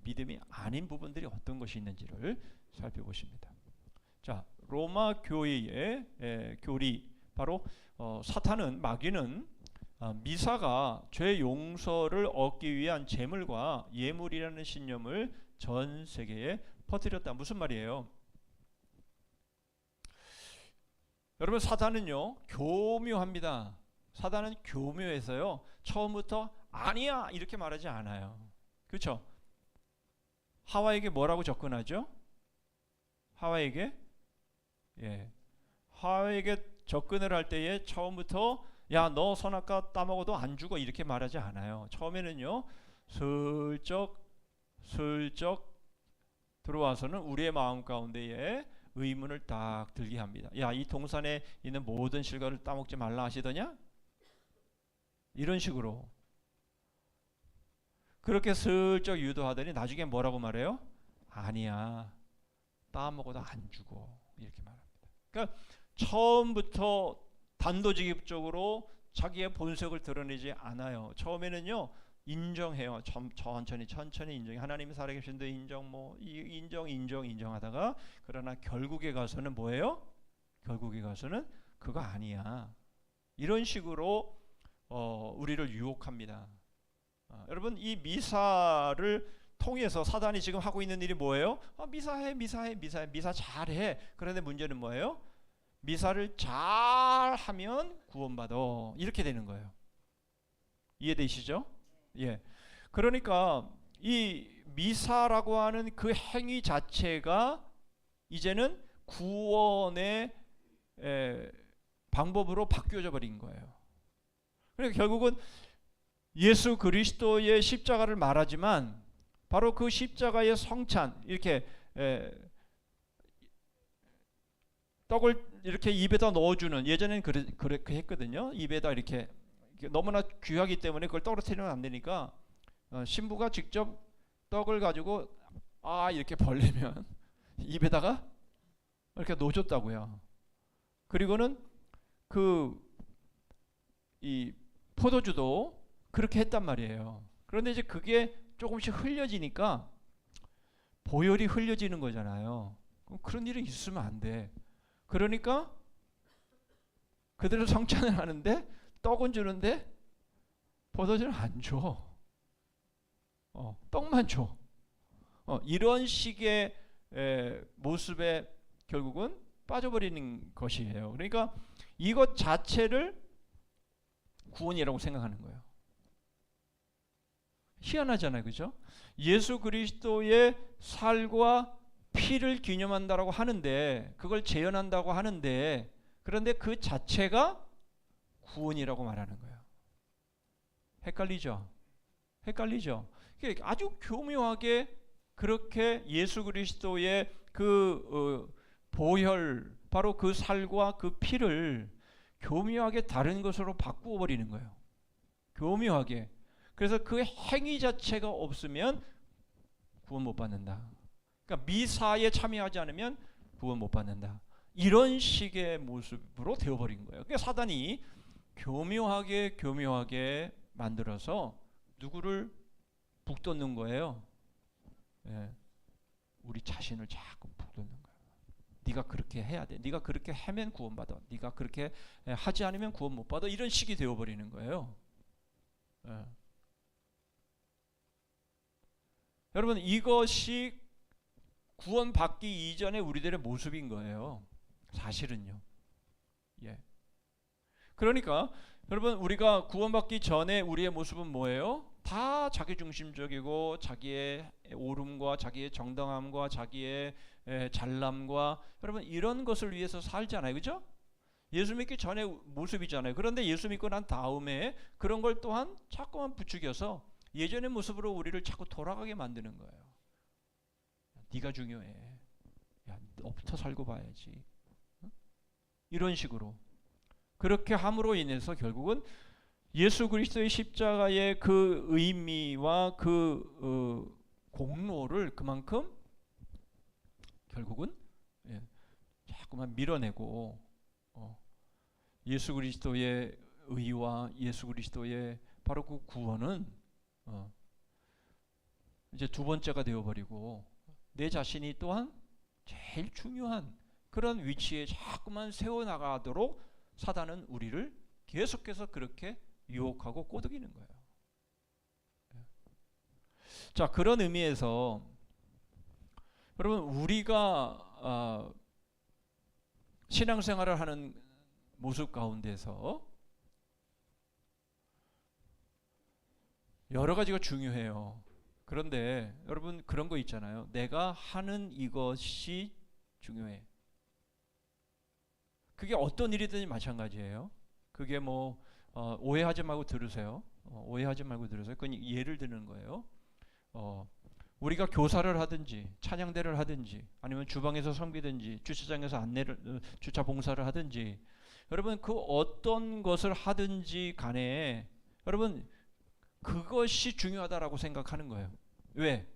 믿음이 아닌 부분들이 어떤 것이 있는지를 살펴보십니다. 자, 로마 교회의 교리, 바로 사탄은, 마귀는 미사가 죄 용서를 얻기 위한 제물과 예물이라는 신념을 전 세계에 퍼뜨렸다. 무슨 말이에요? 여러분, 사탄은요 교묘합니다. 사탄은 교묘해서요 처음부터 아니야 이렇게 말하지 않아요. 그렇죠? 하와에게 뭐라고 접근하죠? 하와에게 접근을 할 때에 처음부터 야, 너 선악과 따먹어도 안 죽어 이렇게 말하지 않아요. 처음에는요 슬쩍 들어와서는 우리의 마음 가운데에 의문을 딱 들게 합니다. 야, 이 동산에 있는 모든 실과를 따먹지 말라 하시더냐? 이런 식으로 그렇게 슬쩍 유도하더니 나중에 뭐라고 말해요? 아니야, 따먹어도 안 죽어 이렇게 말합니다. 그러니까 처음부터 단도직입적으로 자기의 본색을 드러내지 않아요. 처음에는요 인정해요. 천천히 인정해. 하나님이 살아계신데 인정하다가 그러나 결국에 가서는 뭐예요? 결국에 가서는 그거 아니야. 이런 식으로 우리를 유혹합니다. 여러분, 이 미사를 통해서 사단이 지금 하고 있는 일이 뭐예요? 미사 잘해. 그런데 문제는 뭐예요? 미사를 잘하면 구원받아. 이렇게 되는 거예요. 이해되시죠? 예. 그러니까 이 미사라고 하는 그 행위 자체가 이제는 구원의 방법으로 바뀌어져 버린 거예요. 그러니까 결국은 예수 그리스도의 십자가를 말하지만 바로 그 십자가의 성찬, 이렇게 떡을 이렇게 입에다 넣어주는, 예전에는 그렇게 했거든요. 입에다 이렇게 너무나 귀하기 때문에 그걸 떨어뜨리면 안 되니까 신부가 직접 떡을 가지고 이렇게 벌리면 입에다가 이렇게 넣어줬다고요. 그리고는 이 포도주도 그렇게 했단 말이에요. 그런데 이제 그게 조금씩 흘려지니까 보혈이 흘려지는 거잖아요. 그런 일이 있으면 안 돼. 그러니까 그들은 성찬을 하는데 떡은 주는데 포도주는 안 줘. 떡만 줘. 이런 식의 모습에 결국은 빠져버리는 것이에요. 그러니까 이것 자체를 구원이라고 생각하는 거예요. 희한하잖아요, 그죠? 예수 그리스도의 살과 피를 기념한다라고 하는데, 그걸 재현한다고 하는데, 그런데 그 자체가 구원이라고 말하는 거예요. 헷갈리죠? 아주 교묘하게 그렇게 예수 그리스도의 그 보혈, 바로 그 살과 그 피를 교묘하게 다른 것으로 바꾸어 버리는 거예요. 교묘하게. 그래서 그 행위 자체가 없으면 구원 못 받는다. 그러니까 미사에 참여하지 않으면 구원 못 받는다. 이런 식의 모습으로 되어버린 거예요. 그러니까 사단이 교묘하게 만들어서 누구를 북돋는 거예요? 우리 자신을 자꾸 북돋는 거예요. 네가 그렇게 해야 돼. 네가 그렇게 하면 구원받아. 네가 그렇게 하지 않으면 구원 못 받아. 이런 식이 되어버리는 거예요. 여러분 이것이 구원받기 이전의 우리들의 모습인 거예요. 사실은요. 예. 그러니까 여러분 우리가 구원받기 전에 우리의 모습은 뭐예요? 다 자기중심적이고 자기의 옳음과 자기의 정당함과 자기의 잘남과 여러분 이런 것을 위해서 살잖아요. 그죠? 예수 믿기 전에 모습이잖아요. 그런데 예수 믿고 난 다음에 그런 걸 또한 자꾸만 부추겨서 예전의 모습으로 우리를 자꾸 돌아가게 만드는 거예요. 네가 중요해. 야, 너부터 살고 봐야지. 이런 식으로. 그렇게 함으로 인해서 결국은 예수 그리스도의 십자가의 그 의미와 그 공로를 그만큼 결국은 자꾸만 밀어내고 예수 그리스도의 의와 예수 그리스도의 바로 그 구원은 이제 두 번째가 되어버리고 내 자신이 또한 제일 중요한 그런 위치에 자꾸만 세워나가도록 사단은 우리를 계속해서 그렇게 유혹하고 꼬드기는 거예요. 자, 그런 의미에서 여러분 우리가 신앙생활을 하는 모습 가운데서 여러 가지가 중요해요. 그런데 여러분 그런 거 있잖아요. 내가 하는 이것이 중요해. 그게 어떤 일이든지 마찬가지예요. 그게 뭐 오해하지 말고 들으세요. 오해하지 말고 들으세요. 그건 예를 드는 거예요. 우리가 교사를 하든지 찬양대를 하든지 아니면 주방에서 섬기든지 주차장에서 주차 봉사를 하든지 여러분 그 어떤 것을 하든지 간에 여러분 그것이 중요하다라고 생각하는 거예요. 왜?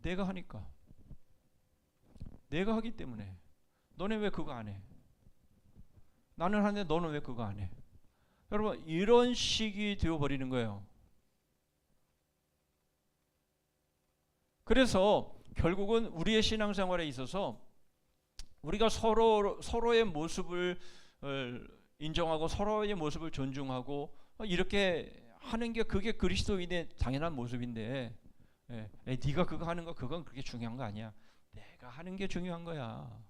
내가 하니까. 내가 하기 때문에. 너네 왜 그거 안 해? 나는 하는데 너는 왜 그거 안 해? 여러분 이런 식이 되어버리는 거예요. 그래서 결국은 우리의 신앙생활에 있어서 우리가 서로의 모습을 인정하고 서로의 모습을 존중하고 이렇게 하는 게 그게 그리스도인의 당연한 모습인데 네가 그거 하는 거 그건 그렇게 중요한 거 아니야. 내가 하는 게 중요한 거야.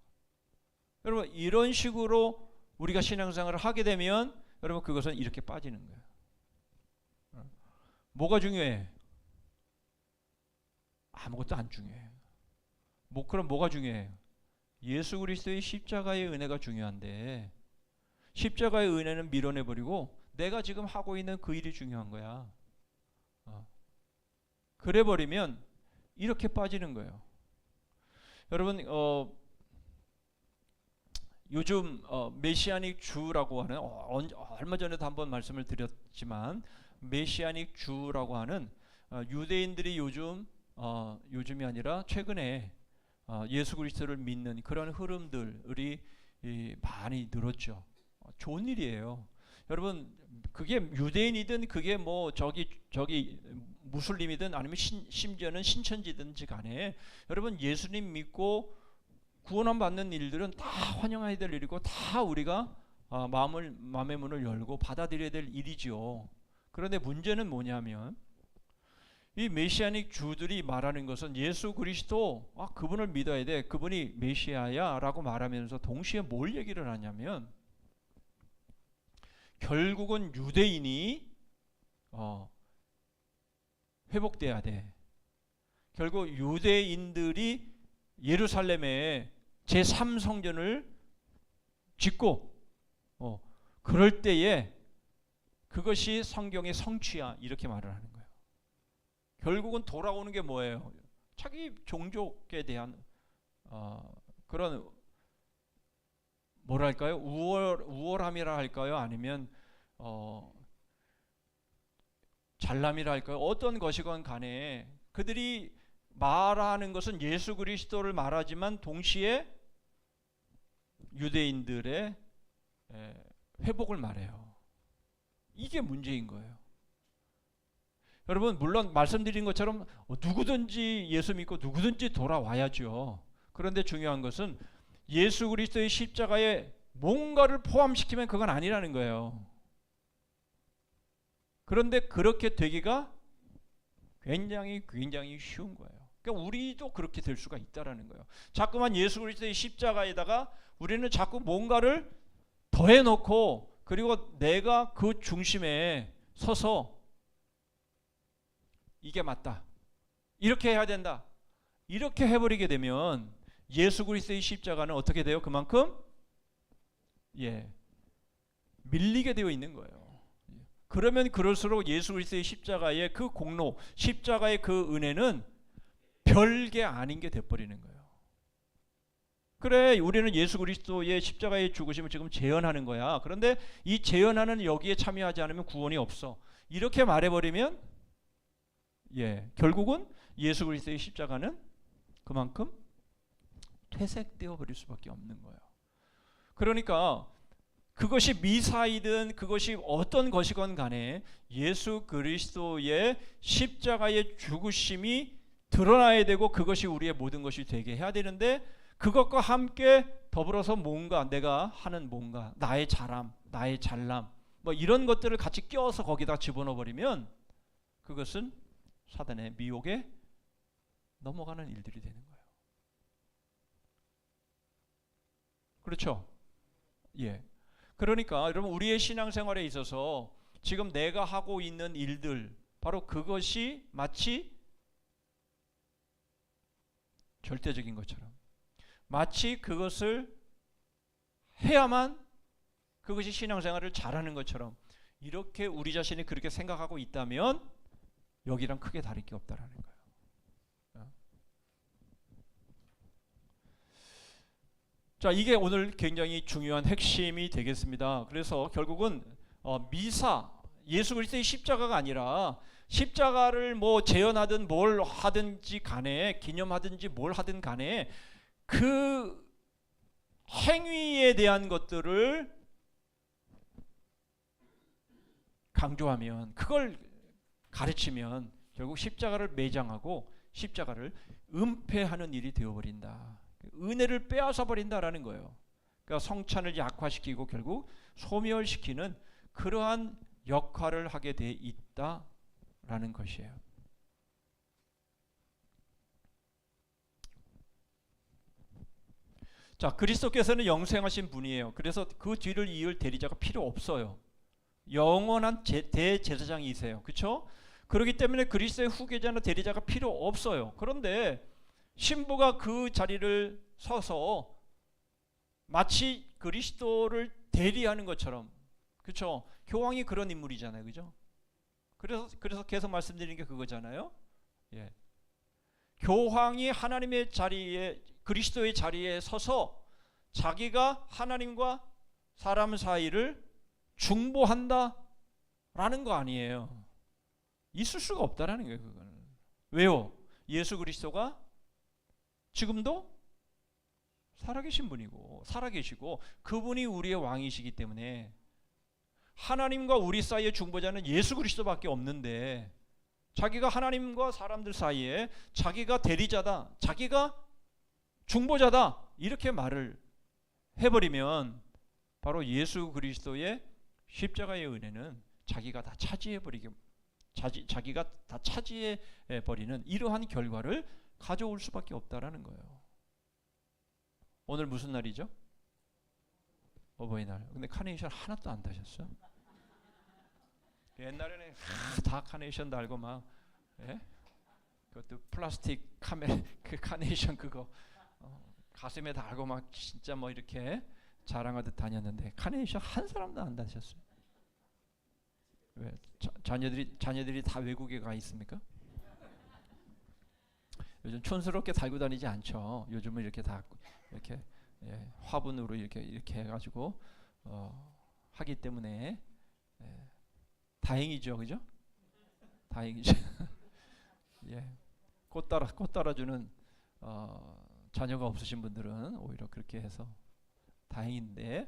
여러분 이런 식으로 우리가 신앙생활을 하게 되면 여러분 그것은 이렇게 빠지는 거예요. 뭐가 중요해? 아무것도 안 중요해요. 그럼 뭐가 중요해요? 예수 그리스도의 십자가의 은혜가 중요한데 십자가의 은혜는 밀어내버리고 내가 지금 하고 있는 그 일이 중요한 거야. 그래버리면 이렇게 빠지는 거예요. 여러분 요즘 메시아닉 주라고 하는 얼마 전에도 한번 말씀을 드렸지만 메시아닉 주라고 하는 유대인들이 요즘이 아니라 최근에 예수 그리스도를 믿는 그런 흐름들이 많이 늘었죠. 좋은 일이에요. 여러분 그게 유대인이든 그게 뭐 저기 무슬림이든 아니면 심지어는 신천지든지 간에 여러분 예수님 믿고 구원함 받는 일들은 다 환영해야 될 일이고 다 우리가 마음의 문을 열고 받아들여야 될 일이죠. 그런데 문제는 뭐냐면 이 메시아닉 주들이 말하는 것은 예수 그리스도 그분을 믿어야 돼. 그분이 메시아야 라고 말하면서 동시에 뭘 얘기를 하냐면 결국은 유대인이 회복돼야 돼. 결국 유대인들이 예루살렘에 제3성전을 짓고 그럴 때에 그것이 성경의 성취야 이렇게 말을 하는 거예요. 결국은 돌아오는 게 뭐예요? 자기 종족에 대한 그런 뭐랄까요? 우월함이라 할까요? 아니면 잘남이라 할까요? 어떤 것이건 간에 그들이 말하는 것은 예수 그리스도를 말하지만 동시에 유대인들의 회복을 말해요. 이게 문제인 거예요. 여러분 물론 말씀드린 것처럼 누구든지 예수 믿고 누구든지 돌아와야죠. 그런데 중요한 것은 예수 그리스도의 십자가에 뭔가를 포함시키면 그건 아니라는 거예요. 그런데 그렇게 되기가 굉장히 쉬운 거예요. 그러니까 우리도 그렇게 될 수가 있다라는 거예요. 자꾸만 예수 그리스도의 십자가에다가 우리는 자꾸 뭔가를 더해놓고 그리고 내가 그 중심에 서서 이게 맞다, 이렇게 해야 된다, 이렇게 해버리게 되면 예수 그리스도의 십자가는 어떻게 돼요? 그만큼 밀리게 되어 있는 거예요. 그러면 그럴수록 예수 그리스도의 십자가의 그 공로, 십자가의 그 은혜는 별게 아닌 게 돼버리는 거예요. 그래, 우리는 예수 그리스도의 십자가의 죽으심을 지금 재현하는 거야. 그런데 이 재현하는 여기에 참여하지 않으면 구원이 없어. 이렇게 말해버리면 결국은 예수 그리스도의 십자가는 그만큼 퇴색되어 버릴 수밖에 없는 거예요. 그러니까 그것이 미사이든 그것이 어떤 것이건 간에 예수 그리스도의 십자가의 죽으심이 드러나야 되고 그것이 우리의 모든 것이 되게 해야 되는데, 그것과 함께 더불어서 뭔가 내가 하는 뭔가, 나의 자람, 나의 잘남, 뭐 이런 것들을 같이 껴서 거기다 집어넣어 버리면 그것은 사단의 미혹에 넘어가는 일들이 되는 거예요. 그렇죠? 그러니까 여러분, 우리의 신앙생활에 있어서 지금 내가 하고 있는 일들, 바로 그것이 마치 절대적인 것처럼, 마치 그것을 해야만 그것이 신앙생활을 잘하는 것처럼, 이렇게 우리 자신이 그렇게 생각하고 있다면 여기랑 크게 다를 게 없다라는 거예요. 자, 이게 오늘 굉장히 중요한 핵심이 되겠습니다. 그래서 결국은 미사, 예수 그리스도의 십자가가 아니라 십자가를 뭐 재현하든 뭘 하든지 간에, 기념하든지 뭘 하든 간에 그 행위에 대한 것들을 강조하면, 그걸 가르치면 결국 십자가를 매장하고 십자가를 은폐하는 일이 되어버린다. 은혜를 빼앗아 버린다라는 거예요. 그러니까 성찬을 약화시키고 결국 소멸시키는 그러한 역할을 하게 돼 있다라는 것이에요. 자, 그리스도께서는 영생하신 분이에요. 그래서 그 뒤를 이을 대리자가 필요 없어요. 영원한 대제사장이세요. 그렇죠? 그렇기 때문에 그리스도의 후계자나 대리자가 필요 없어요. 그런데 신부가 그 자리를 서서 마치 그리스도를 대리하는 것처럼, 그렇죠? 교황이 그런 인물이잖아요. 그죠? 그래서 계속 말씀드리는 게 그거잖아요. 교황이 하나님의 자리에, 그리스도의 자리에 서서 자기가 하나님과 사람 사이를 중보한다라는 거 아니에요. 있을 수가 없다라는 거예요. 그거는. 왜요? 예수 그리스도가 지금도 살아계신 분이고 살아계시고 그분이 우리의 왕이시기 때문에 하나님과 우리 사이의 중보자는 예수 그리스도밖에 없는데, 자기가 하나님과 사람들 사이에 자기가 대리자다, 자기가 중보자다, 이렇게 말을 해버리면 바로 예수 그리스도의 십자가의 은혜는 자기가 다 자기가 다 차지해 버리는 이러한 결과를 가져올 수밖에 없다라는 거예요. 오늘 무슨 날이죠? 어버이날. 근데 카네이션 하나도 안 다셨어? 옛날에는 다 카네이션 달고 막, 그것도 플라스틱 그 카네이션 그거 가슴에 달고 막 진짜 뭐 이렇게 자랑하듯 다녔는데 카네이션 한 사람도 안 다셨어요. 왜? 자녀들이 다 외국에 가 있습니까? 요즘 촌스럽게 달고 다니지 않죠. 요즘은 이렇게 다 이렇게 화분으로 이렇게 해가지고 하기 때문에 다행이죠, 그죠? 다행이죠. 꽃 따라주는 자녀가 없으신 분들은 오히려 그렇게 해서 다행인데,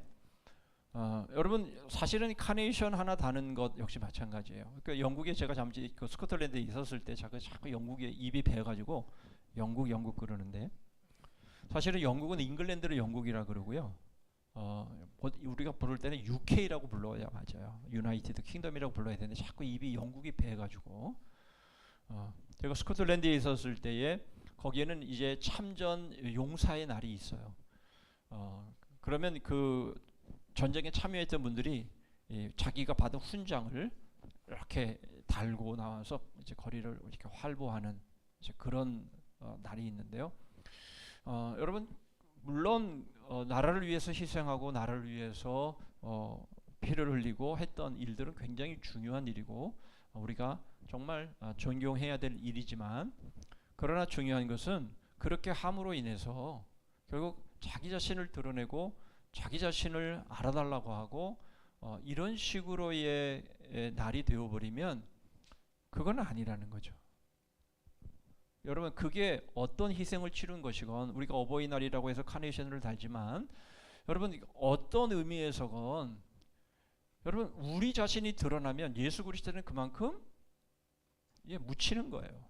여러분 사실은 카네이션 하나 다는 것 역시 마찬가지예요. 그러니까 영국에 제가 잠시 그 스코틀랜드에 있었을 때 자꾸 영국에 입이 배가지고 영국 그러는데, 사실은 영국은 잉글랜드를 영국이라 그러고요. 우리가 부를 때는 UK라고 불러야 맞아요. 유나이티드 킹덤이라고 불러야 되는데 자꾸 입이 영국이 배가지고 제가 스코틀랜드에 있었을 때에 거기에는 이제 참전 용사의 날이 있어요. 그러면 그 전쟁에 참여했던 분들이 자기가 받은 훈장을 이렇게 달고 나와서 이제 거리를 이렇게 활보하는 이제 그런 날이 있는데요. 여러분 물론 나라를 위해서 희생하고 나라를 위해서 피를 흘리고 했던 일들은 굉장히 중요한 일이고 우리가 정말 존경해야 될 일이지만 그러나 중요한 것은 그렇게 함으로 인해서 결국 자기 자신을 드러내고 자기 자신을 알아달라고 하고 이런 식으로의 날이 되어버리면 그건 아니라는 거죠. 여러분 그게 어떤 희생을 치른 것이건 우리가 어버이날이라고 해서 카네이션을 달지만 여러분 어떤 의미에서건 여러분 우리 자신이 드러나면 예수 그리스도는 그만큼 묻히는 거예요.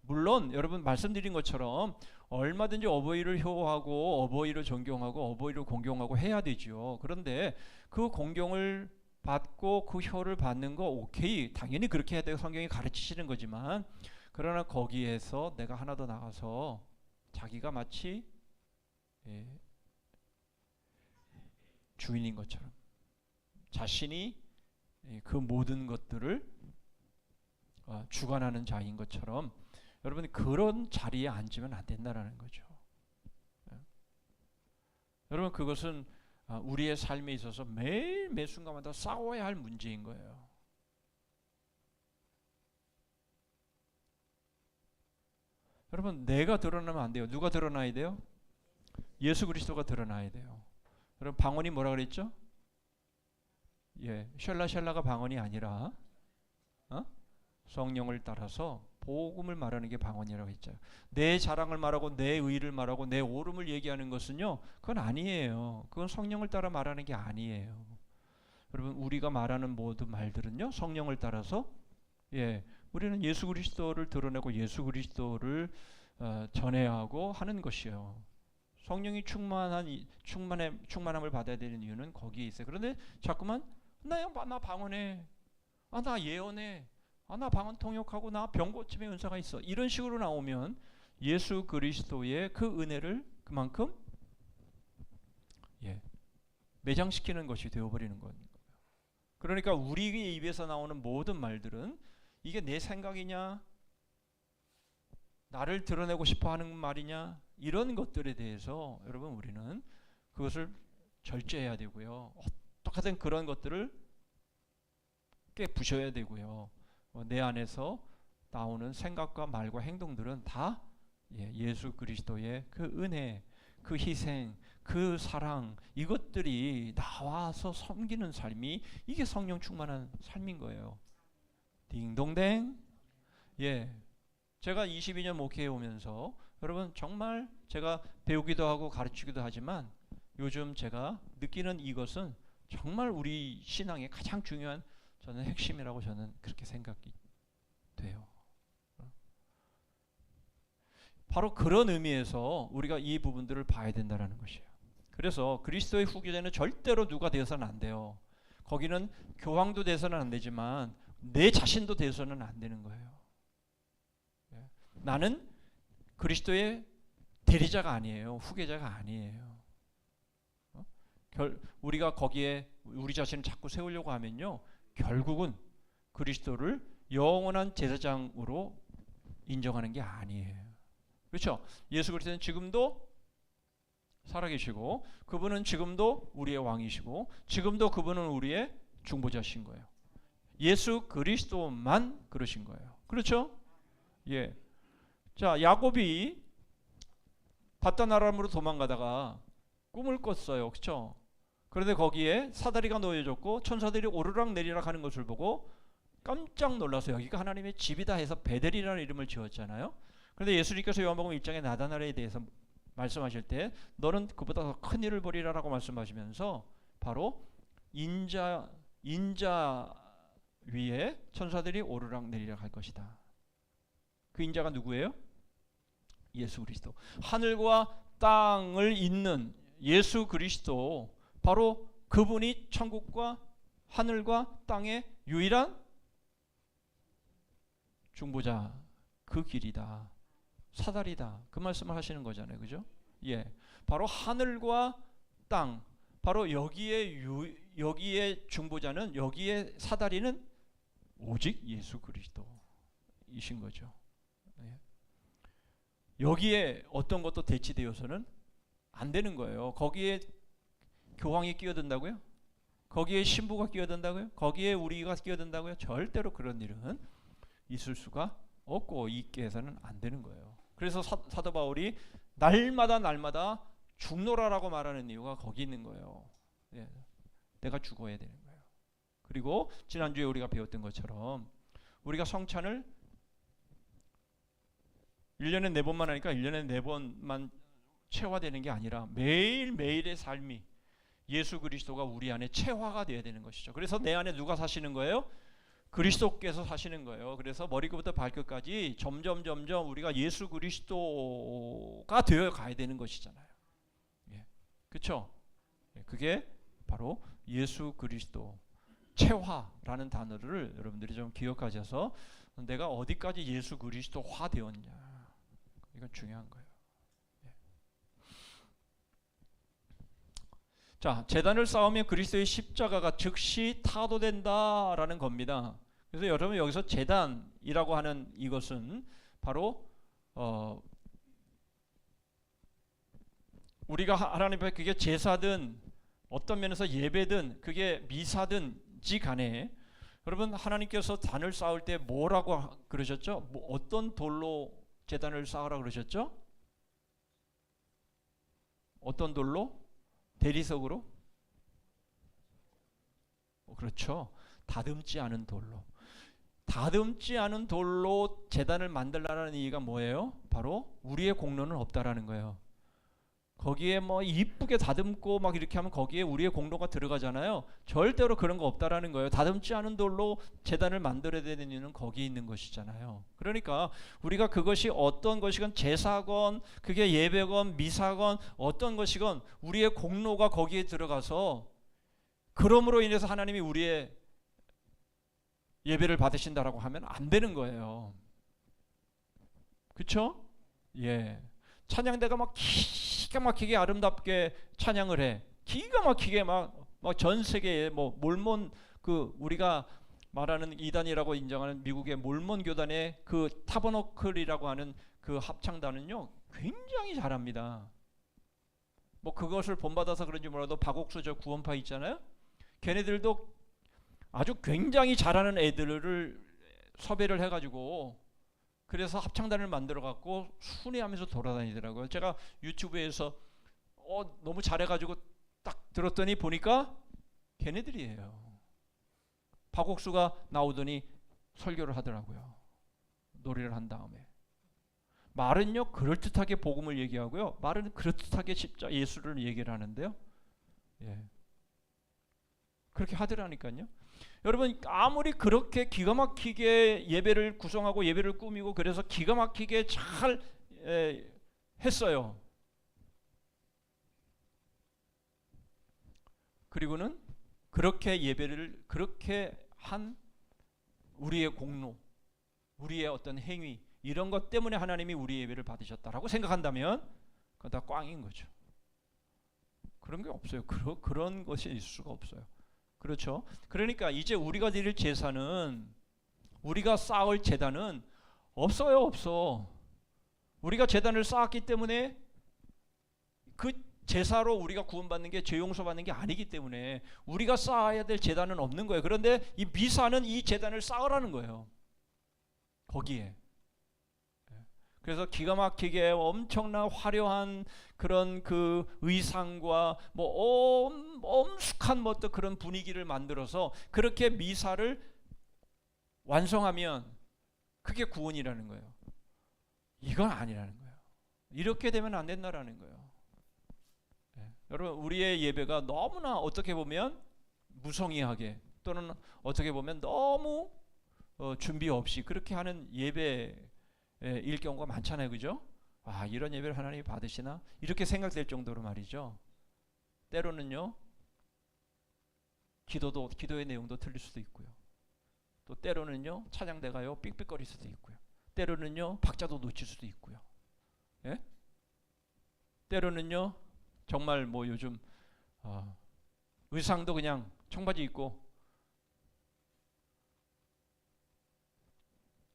물론 여러분 말씀드린 것처럼 얼마든지 어버이를 효하고 어버이를 존경하고 어버이를 공경하고 해야 되죠. 그런데 그 공경을 받고 그 효를 받는 거 오케이 당연히 그렇게 해야 되고 성경이 가르치시는 거지만 그러나 거기에서 내가 하나 더 나가서 자기가 마치 주인인 것처럼 자신이 그 모든 것들을 주관하는 자인 것처럼 여러분이 그런 자리에 앉으면 안 된다라는 거죠. 여러분 그것은 우리의 삶에 있어서 매일 매 순간마다 싸워야 할 문제인 거예요. 여러분 내가 드러나면 안 돼요. 누가 드러나야 돼요? 예수 그리스도가 드러나야 돼요. 여러분 방언이 뭐라 그랬죠? 샬라가 방언이 아니라 성령을 따라서 복음을 말하는 게 방언이라고 했죠. 내 자랑을 말하고 내 의를 말하고 내 옳음을 얘기하는 것은요. 그건 아니에요. 그건 성령을 따라 말하는 게 아니에요. 여러분 우리가 말하는 모든 말들은요. 성령을 따라서 우리는 예수 그리스도를 드러내고 예수 그리스도를 전해야 하고 하는 것이에요. 성령이 충만함을 받아야 되는 이유는 거기에 있어요. 그런데 자꾸만 나 방언해, 나 예언해, 나 방언 통역하고 나 병 고침의 은사가 있어. 이런 식으로 나오면 예수 그리스도의 그 은혜를 그만큼 매장시키는 것이 되어버리는 거예요. 그러니까 우리의 입에서 나오는 모든 말들은 이게 내 생각이냐, 나를 드러내고 싶어 하는 말이냐, 이런 것들에 대해서 여러분 우리는 그것을 절제해야 되고요. 어떻게든 그런 것들을 깨부셔야 되고요. 내 안에서 나오는 생각과 말과 행동들은 다 예수 그리스도의 그 은혜, 그 희생, 그 사랑 이것들이 나와서 섬기는 삶이 이게 성령 충만한 삶인 거예요. 딩동댕. 제가 22년 목회해 오면서 여러분 정말 제가 배우기도 하고 가르치기도 하지만 요즘 제가 느끼는 이것은 정말 우리 신앙의 가장 중요한 저는 핵심이라고 저는 그렇게 생각이 돼요. 바로 그런 의미에서 우리가 이 부분들을 봐야 된다는 것이에요. 그래서 그리스도의 후계자는 절대로 누가 되어서는 안 돼요. 거기는 교황도 돼서는 안 되지만 내 자신도 돼서는 안 되는 거예요. 나는 그리스도의 대리자가 아니에요. 후계자가 아니에요. 우리가 거기에 우리 자신을 자꾸 세우려고 하면요. 결국은 그리스도를 영원한 제사장으로 인정하는 게 아니에요. 그렇죠? 예수 그리스도는 지금도 살아계시고 그분은 지금도 우리의 왕이시고 지금도 그분은 우리의 중보자신 거예요. 예수 그리스도만 그러신 거예요. 그렇죠? 자, 야곱이 바단 아람으로 도망가다가 꿈을 꿨어요. 그렇죠? 그런데 거기에 사다리가 놓여졌고 천사들이 오르락 내리락 하는 것을 보고 깜짝 놀라서 여기가 하나님의 집이다 해서 베델이라는 이름을 지었잖아요. 그런데 예수님께서 요한복음 1장의 나다나엘에 대해서 말씀하실 때 너는 그보다 더 큰 일을 벌이라라고 말씀하시면서 바로 인자 위에 천사들이 오르락 내리락 할 것이다. 그 인자가 누구예요? 예수 그리스도. 하늘과 땅을 잇는 예수 그리스도, 바로 그분이 천국과 하늘과 땅의 유일한 중보자, 그 길이다. 사다리다. 그 말씀을 하시는 거잖아요. 그죠? 예. 바로 하늘과 땅. 바로 여기에 중보자는, 여기에 사다리는 오직 예수 그리스도이신 거죠. 예. 여기에 어떤 것도 대치되어서는 안 되는 거예요. 거기에 교황이 끼어든다고요? 거기에 신부가 끼어든다고요? 거기에 우리가 끼어든다고요? 절대로 그런 일은 있을 수가 없고 있게 해서는 안 되는 거예요. 그래서 사도 바울이 날마다 죽노라라고 말하는 이유가 거기 있는 거예요. 예, 내가 죽어야 되는 거예요. 그리고 지난주에 우리가 배웠던 것처럼 우리가 성찬을 1년에 4번만 하니까 1년에 4번만 체화되는 게 아니라 매일매일의 삶이 예수 그리스도가 우리 안에 체화가 되어야 되는 것이죠. 그래서 내 안에 누가 사시는 거예요? 그리스도께서 사시는 거예요. 그래서 머리끝부터 발끝까지 점점 우리가 예수 그리스도가 되어 가야 되는 것이잖아요. 예. 그렇죠? 예. 그게 바로 예수 그리스도 체화라는 단어를 여러분들이 좀 기억하셔서 내가 어디까지 예수 그리스도화 되었냐, 이건 중요한 거예요. 예. 자, 제단을 쌓으면 그리스도의 십자가가 즉시 타도된다라는 겁니다. 그래서 여러분 여기서 제단이라고 하는 이것은 바로 우리가 하나님 앞에 그게 제사든 어떤 면에서 예배든 그게 미사든지 간에 여러분 하나님께서 단을 쌓을 때 뭐라고 그러셨죠? 어떤 돌로 제단을 쌓으라 그러셨죠? 어떤 돌로? 대리석으로? 그렇죠. 다듬지 않은 돌로. 다듬지 않은 돌로 제단을 만들라는 이유가 뭐예요? 바로 우리의 공로는 없다라는 거예요. 거기에 뭐 이쁘게 다듬고 막 이렇게 하면 거기에 우리의 공로가 들어가잖아요. 절대로 그런 거 없다라는 거예요. 다듬지 않은 돌로 제단을 만들어야 되는 이유는 거기에 있는 것이잖아요. 그러니까 우리가 그것이 어떤 것이건 제사건 그게 예배건 미사건 어떤 것이건 우리의 공로가 거기에 들어가서 그럼으로 인해서 하나님이 우리의 예배를 받으신다라고 하면 안 되는 거예요. 그렇죠? 예. 찬양대가 막 기가 막히게 아름답게 찬양을 해. 기가 막히게 막 전 세계에 뭐 몰몬 그 우리가 말하는 이단이라고 인정하는 미국의 몰몬 교단의 그 타버너클이라고 하는 그 합창단은요 굉장히 잘합니다. 뭐 그것을 본받아서 그런지 몰라도 박옥수 저 구원파 있잖아요. 걔네들도 아주 굉장히 잘하는 애들을 섭외를 해가지고 그래서 합창단을 만들어갖고 순회하면서 돌아다니더라고요. 제가 유튜브에서 너무 잘해가지고 딱 들었더니 보니까 걔네들이에요. 박옥수가 나오더니 설교를 하더라고요. 노래를 한 다음에 말은요 그럴듯하게 복음을 얘기하고요, 말은 그럴듯하게 십자 예수를 얘기를 하는데요. 예. 그렇게 하더라니까요. 여러분 아무리 그렇게 기가 막히게 예배를 구성하고 예배를 꾸미고 그래서 기가 막히게 잘 했어요. 그리고는 그렇게 예배를 그렇게 한 우리의 공로, 우리의 어떤 행위 이런 것 때문에 하나님이 우리 예배를 받으셨다라고 생각한다면 그건 다 꽝인 거죠. 그런 게 없어요. 그런 것이 있을 수가 없어요. 그렇죠? 그러니까 이제 우리가 드릴 제사는 우리가 쌓을 제단은 없어요. 없어. 우리가 제단을 쌓았기 때문에 그 제사로 우리가 구원받는 게 죄 용서받는 게 아니기 때문에 우리가 쌓아야 될 제단은 없는 거예요. 그런데 이 미사는 이 제단을 쌓으라는 거예요. 거기에. 그래서 기가 막히게 엄청난 화려한 그런 그 의상과 뭐 엄숙한 뭐 또 그런 분위기를 만들어서 그렇게 미사를 완성하면 그게 구원이라는 거예요. 이건 아니라는 거예요. 이렇게 되면 안 된다라는 거예요. 네. 여러분 우리의 예배가 너무나 어떻게 보면 무성의하게 또는 어떻게 보면 너무 준비 없이 그렇게 하는 예배일 경우가 많잖아요. 그죠? 아, 이런 예배를 하나님이 받으시나? 이렇게 생각될 정도로 말이죠. 때로는요. 기도의 내용도 틀릴 수도 있고요. 또 때로는요. 찬양대가요. 삑삑거릴 수도 있고요. 때로는요 박자도 놓칠 수도 있고요. 예? 때로는요 정말 뭐 요즘 의상도 그냥 청바지 입고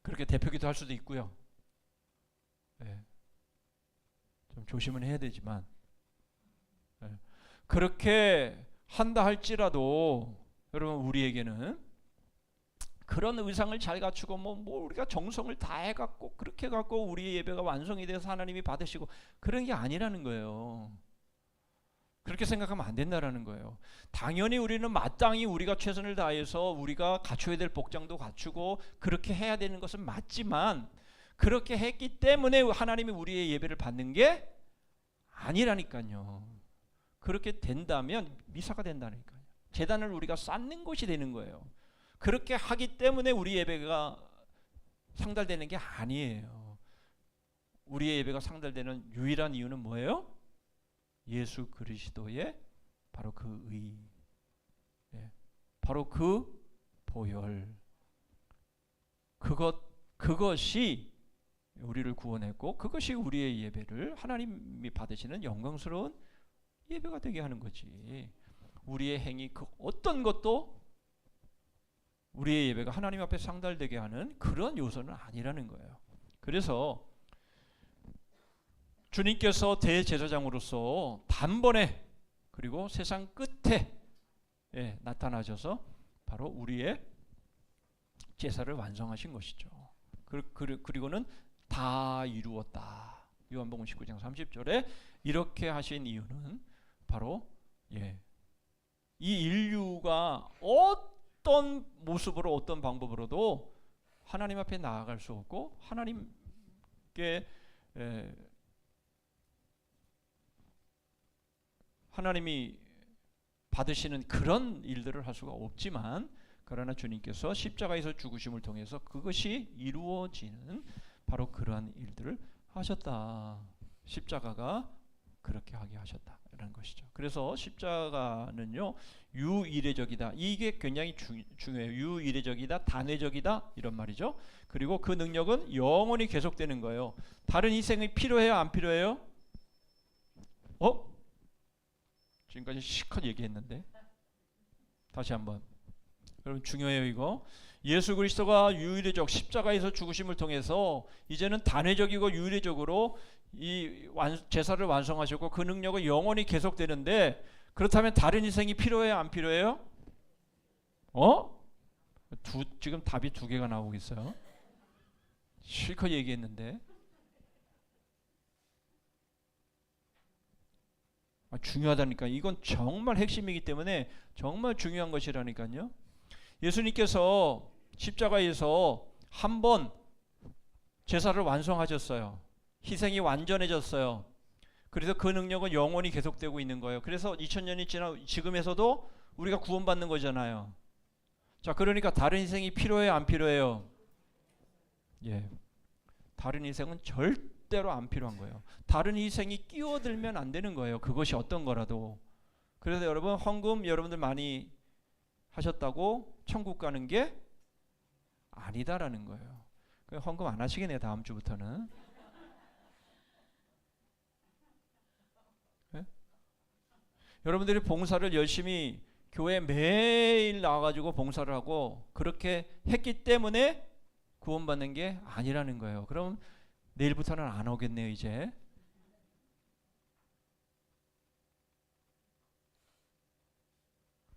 그렇게 대표기도 할 수도 있고요. 예. 좀 조심은 해야 되지만 예. 그렇게 한다 할지라도 여러분 우리에게는 그런 의상을 잘 갖추고 뭐 우리가 정성을 다해 갖고 그렇게 갖고 우리의 예배가 완성이 돼서 하나님이 받으시고 그런 게 아니라는 거예요. 그렇게 생각하면 안 된다라는 거예요. 당연히 우리는 마땅히 우리가 최선을 다해서 우리가 갖춰야 될 복장도 갖추고 그렇게 해야 되는 것은 맞지만 그렇게 했기 때문에 하나님이 우리의 예배를 받는 게 아니라니까요. 그렇게 된다면 미사가 된다니까요. 제단을 우리가 쌓는 것이 되는 거예요. 그렇게 하기 때문에 우리 예배가 상달되는 게 아니에요. 우리의 예배가 상달되는 유일한 이유는 뭐예요? 예수 그리스도의 바로 그 의, 바로 그 보혈, 그것이 우리를 구원했고 그것이 우리의 예배를 하나님이 받으시는 영광스러운 예배가 되게 하는 거지. 우리의 행위 그 어떤 것도 우리의 예배가 하나님 앞에 상달되게 하는 그런 요소는 아니라는 거예요. 그래서 주님께서 대제사장으로서 단번에 그리고 세상 끝에 나타나셔서 바로 우리의 제사를 완성하신 것이죠. 그리고는 다 이루었다. 요한복음 19장 30절에 이렇게 하신 이유는 바로 이 인류가 어떤 모습으로 어떤 방법으로도 하나님 앞에 나아갈 수 없고 하나님께 하나님이 받으시는 그런 일들을 할 수가 없지만 그러나 주님께서 십자가에서 죽으심을 통해서 그것이 이루어지는 바로 그러한 일들을 하셨다. 십자가가 그렇게 하게 하셨다라는 것이죠. 그래서 십자가는요 유이례적이다. 이게 굉장히 중요해요. 유이례적이다, 단회적이다 이런 말이죠. 그리고 그 능력은 영원히 계속되는 거예요. 다른 희생이 필요해요, 안 필요해요? 지금까지 실컷 얘기했는데 다시 한번. 여러분 중요해요 이거. 예수 그리스도가 유일적 십자가에서 죽으심을 통해서 이제는 단회적이고 유일적으로 이 제사를 완성하셨고 그 능력은 영원히 계속되는데 그렇다면 다른 희생이 필요해요, 안 필요해요? 지금 답이 두 개가 나오고 있어요. 실컷 얘기했는데 중요하다니까. 이건 정말 핵심이기 때문에 정말 중요한 것이라니까요. 예수님께서 십자가에서 한 번 제사를 완성하셨어요. 희생이 완전해졌어요. 그래서 그 능력은 영원히 계속되고 있는 거예요. 그래서 2000년이 지나 지금에서도 우리가 구원받는 거잖아요. 자, 그러니까 다른 희생이 필요해요, 안 필요해요? 다른 희생은 절대로 안 필요한 거예요. 다른 희생이 끼어들면 안 되는 거예요. 그것이 어떤 거라도. 그래서 여러분 헌금 여러분들 많이 하셨다고 천국 가는 게 아니다라는 거예요. 헌금 안 하시겠네요. 다음 주부터는. 여러분들이 봉사를 열심히 교회 매일 나와가지고 봉사를 하고 그렇게 했기 때문에 구원받는 게 아니라는 거예요. 그럼 내일부터는 안 오겠네요 이제.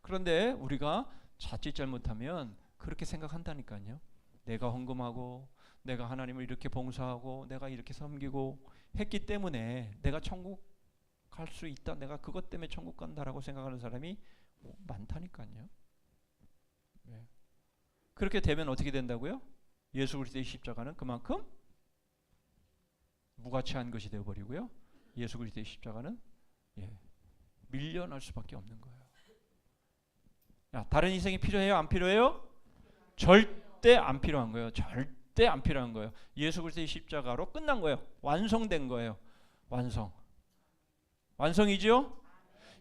그런데 우리가 자칫 잘못하면 그렇게 생각한다니까요. 내가 헌금하고 내가 하나님을 이렇게 봉사하고 내가 이렇게 섬기고 했기 때문에 내가 천국 갈 수 있다. 내가 그것 때문에 천국 간다라고 생각하는 사람이 많다니까요. 그렇게 되면 어떻게 된다고요? 예수 그리스도의 십자가는 그만큼 무가치한 것이 되어버리고요. 예수 그리스도의 십자가는 밀려날 수밖에 없는 거예요. 다른 희생이 필요해요? 안 필요해요? 절대 안 필요한 거예요. 절대 안 필요한 거예요. 예수 그리스도의 십자가로 끝난 거예요. 완성된 거예요. 완성이죠?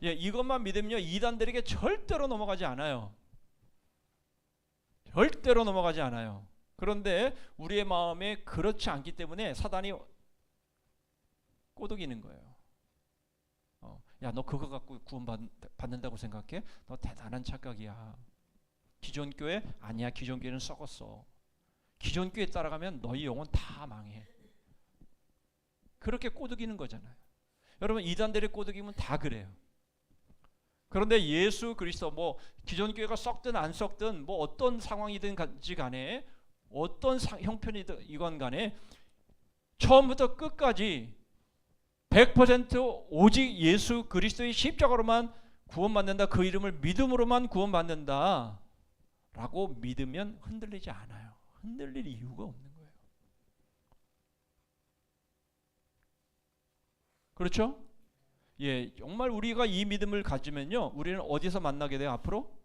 이것만 믿으면요 이단들에게 절대로 넘어가지 않아요. 절대로 넘어가지 않아요. 그런데 우리의 마음에 그렇지 않기 때문에 사단이 꼬드기는 거예요. 야, 너 그거 갖고 구원받는다고 생각해? 너 대단한 착각이야. 기존 교회? 아니야, 기존 교회는 썩었어. 기존 교회 따라가면 너희 영혼 다 망해. 그렇게 꼬드기는 거잖아요. 여러분, 이단들의 꼬드김은 다 그래요. 그런데 예수 그리스도, 뭐 기존 교회가 썩든 안 썩든 뭐 어떤 상황이든 간에 어떤 형편이든 이건 간에 처음부터 끝까지 100% 오직 예수 그리스도의 십자가로만 구원받는다, 그 이름을 믿음으로만 구원받는다 라고 믿으면 흔들리지 않아요. 흔들릴 이유가 없는 거예요. 그렇죠? 예, 정말 우리가 이 믿음을 가지면요, 우리는 어디서 만나게 돼요? 앞으로?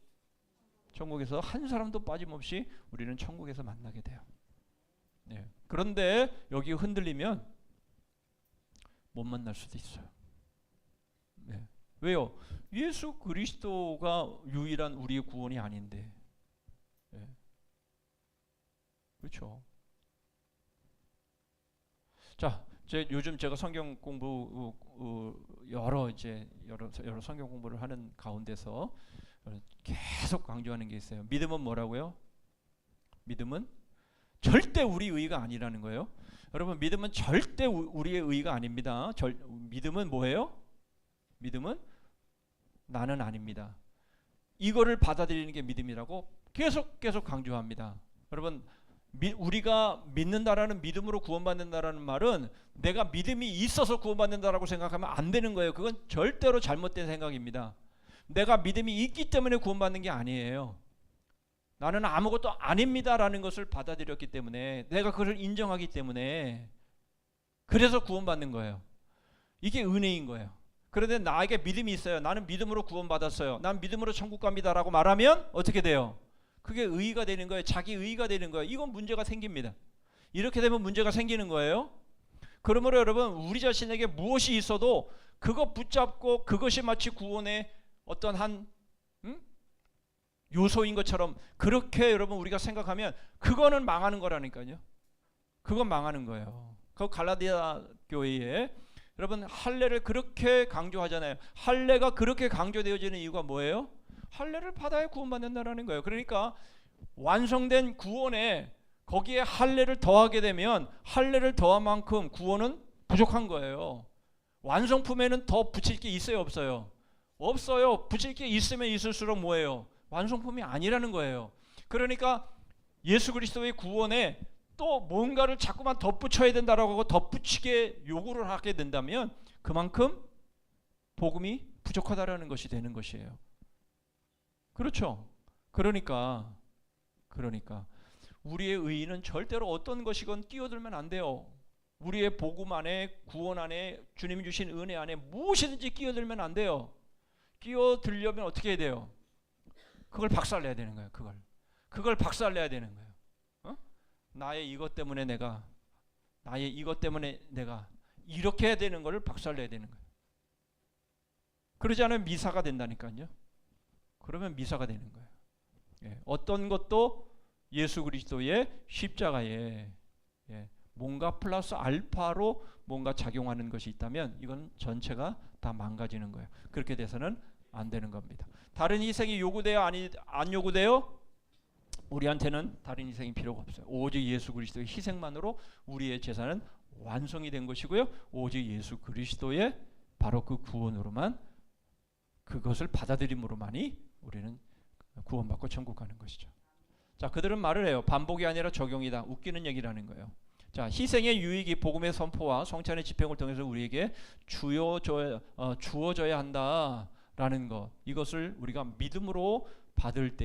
천국에서 한 사람도 빠짐없이 우리는 천국에서 만나게 돼요. 예. 그런데 여기 흔들리면 못 만날 수도 있어요. 네. 왜요? 예수 그리스도가 유일한 우리의 구원이 아닌데. 네. 그렇죠. 자, 요즘 제가 성경 공부 여러 성경 공부를 하는 가운데서 계속 강조하는 게 있어요. 믿음은 뭐라고요? 믿음은 절대 우리 의가 아니라는 거예요. 여러분, 믿음은 절대 우리의 의가 아닙니다. 믿음은 뭐예요? 믿음은 나는 아닙니다. 이거를 받아들이는 게 믿음이라고 계속 강조합니다. 여러분, 우리가 믿는다라는, 믿음으로 구원받는다라는 말은 내가 믿음이 있어서 구원받는다라고 생각하면 안 되는 거예요. 그건 절대로 잘못된 생각입니다. 내가 믿음이 있기 때문에 구원받는 게 아니에요. 나는 아무것도 아닙니다라는 것을 받아들였기 때문에, 내가 그걸 인정하기 때문에, 그래서 구원받는 거예요. 이게 은혜인 거예요. 그런데 나에게 믿음이 있어요. 나는 믿음으로 구원받았어요. 난 믿음으로 천국 갑니다라고 말하면 어떻게 돼요? 그게 의의가 되는 거예요. 자기 의의가 되는 거예요. 이건 문제가 생깁니다. 이렇게 되면 문제가 생기는 거예요. 그러므로 여러분, 우리 자신에게 무엇이 있어도 그거 붙잡고 그것이 마치 구원의 어떤 한 요소인 것처럼 그렇게 여러분 우리가 생각하면 그거는 망하는 거라니까요. 그건 망하는 거예요. 그 갈라디아 교회에 여러분 할례를 그렇게 강조하잖아요. 할례가 그렇게 강조되어지는 이유가 뭐예요? 할례를 받아야 구원받는다라는 거예요. 그러니까 완성된 구원에 거기에 할례를 더하게 되면 할례를 더한 만큼 구원은 부족한 거예요. 완성품에는 더 붙일 게 있어요, 없어요? 없어요. 붙일 게 있으면 있을수록 뭐예요? 완성품이 아니라는 거예요. 그러니까 예수 그리스도의 구원에 또 뭔가를 자꾸만 덧붙여야 된다라고 하고 덧붙이게 요구를 하게 된다면 그만큼 복음이 부족하다라는 것이 되는 것이에요. 그렇죠? 그러니까 우리의 의의는 절대로 어떤 것이건 끼어들면 안 돼요. 우리의 복음 안에, 구원 안에, 주님이 주신 은혜 안에 무엇이든지 끼어들면 안 돼요. 끼어들려면 어떻게 해야 돼요? 그걸 박살내야 되는 거예요. 그걸 박살내야 되는 거예요. 나의 이것 때문에 내가 이렇게 해야 되는 거를 박살내야 되는 거예요. 그러지 않으면 미사가 된다니까요. 그러면 미사가 되는 거예요. 예, 어떤 것도 예수 그리스도의 십자가에 뭔가 플러스 알파로 뭔가 작용하는 것이 있다면 이건 전체가 다 망가지는 거예요. 그렇게 돼서는 안 되는 겁니다. 다른 희생이 요구돼요? 안 요구돼요? 우리한테는 다른 희생이 필요가 없어요. 오직 예수 그리스도의 희생만으로 우리의 제사는 완성이 된 것이고요. 오직 예수 그리스도의 바로 그 구원으로만, 그것을 받아들임으로만이 우리는 구원받고 천국 가는 것이죠. 자, 그들은 말을 해요. 반복이 아니라 적용이다. 웃기는 얘기라는 거예요. 자, 희생의 유익이 복음의 선포와 성찬의 집행을 통해서 우리에게 주어져야 한다라는 것, 이것을 우리가 믿음으로 받을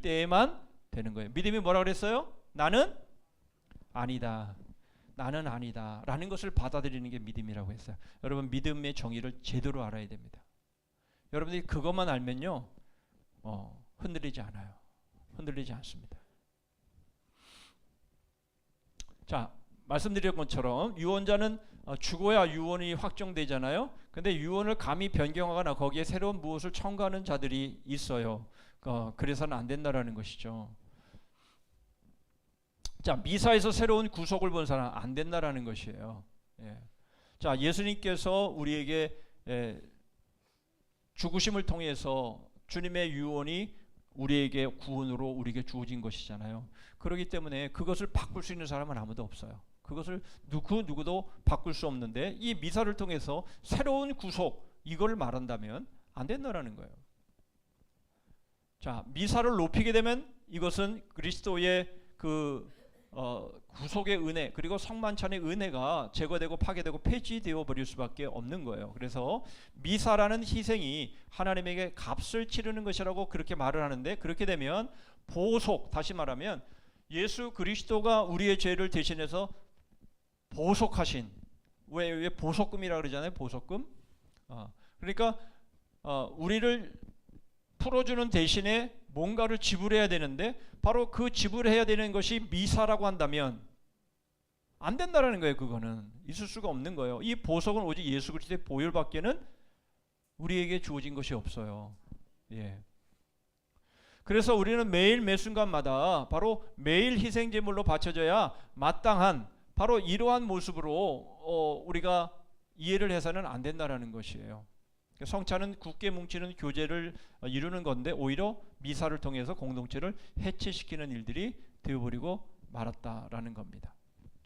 때에만 되는 거예요. 믿음이 뭐라 그랬어요? 나는 아니다 라는 것을 받아들이는 게 믿음이라고 했어요. 여러분, 믿음의 정의를 제대로 알아야 됩니다. 여러분들이 그것만 알면요, 흔들리지 않아요. 흔들리지 않습니다. 자, 말씀드린 것처럼 유언자는 죽어야 유언이 확정되잖아요. 근데 유언을 감히 변경하거나 거기에 새로운 무엇을 첨가하는 자들이 있어요. 그래서는 안 된다라는 것이죠. 자, 미사에서 새로운 구속을 본 사람 안 된다라는 것이에요. 예. 자, 예수님께서 우리에게 죽으심을 통해서 주님의 유언이 우리에게 구원으로 우리에게 주어진 것이잖아요. 그렇기 때문에 그것을 바꿀 수 있는 사람은 아무도 없어요. 그것을 누구도 바꿀 수 없는데 이 미사를 통해서 새로운 구속 이걸 말한다면 안 된다라는 거예요. 자, 미사를 높이게 되면 이것은 그리스도의 구속의 은혜 그리고 성만찬의 은혜가 제거되고 파괴되고 폐지되어 버릴 수밖에 없는 거예요. 그래서 미사라는 희생이 하나님에게 값을 치르는 것이라고 그렇게 말을 하는데, 그렇게 되면 보속, 다시 말하면 예수 그리스도가 우리의 죄를 대신해서 보속하신, 왜 보속금이라고 그러잖아요. 보속금. 그러니까 우리를 풀어주는 대신에 뭔가를 지불해야 되는데 바로 그 지불해야 되는 것이 미사라고 한다면 안 된다라는 거예요. 그거는 있을 수가 없는 거예요. 이 보석은 오직 예수 그리스도의 보혈밖에는 우리에게 주어진 것이 없어요. 예. 그래서 우리는 매일 매 순간마다 바로 매일 희생 제물로 바쳐져야 마땅한 바로 이러한 모습으로 우리가 이해를 해서는 안 된다라는 것이에요. 성찬은 굳게 뭉치는 교제를 이루는 건데 오히려 미사를 통해서 공동체를 해체시키는 일들이 되어버리고 말았다라는 겁니다.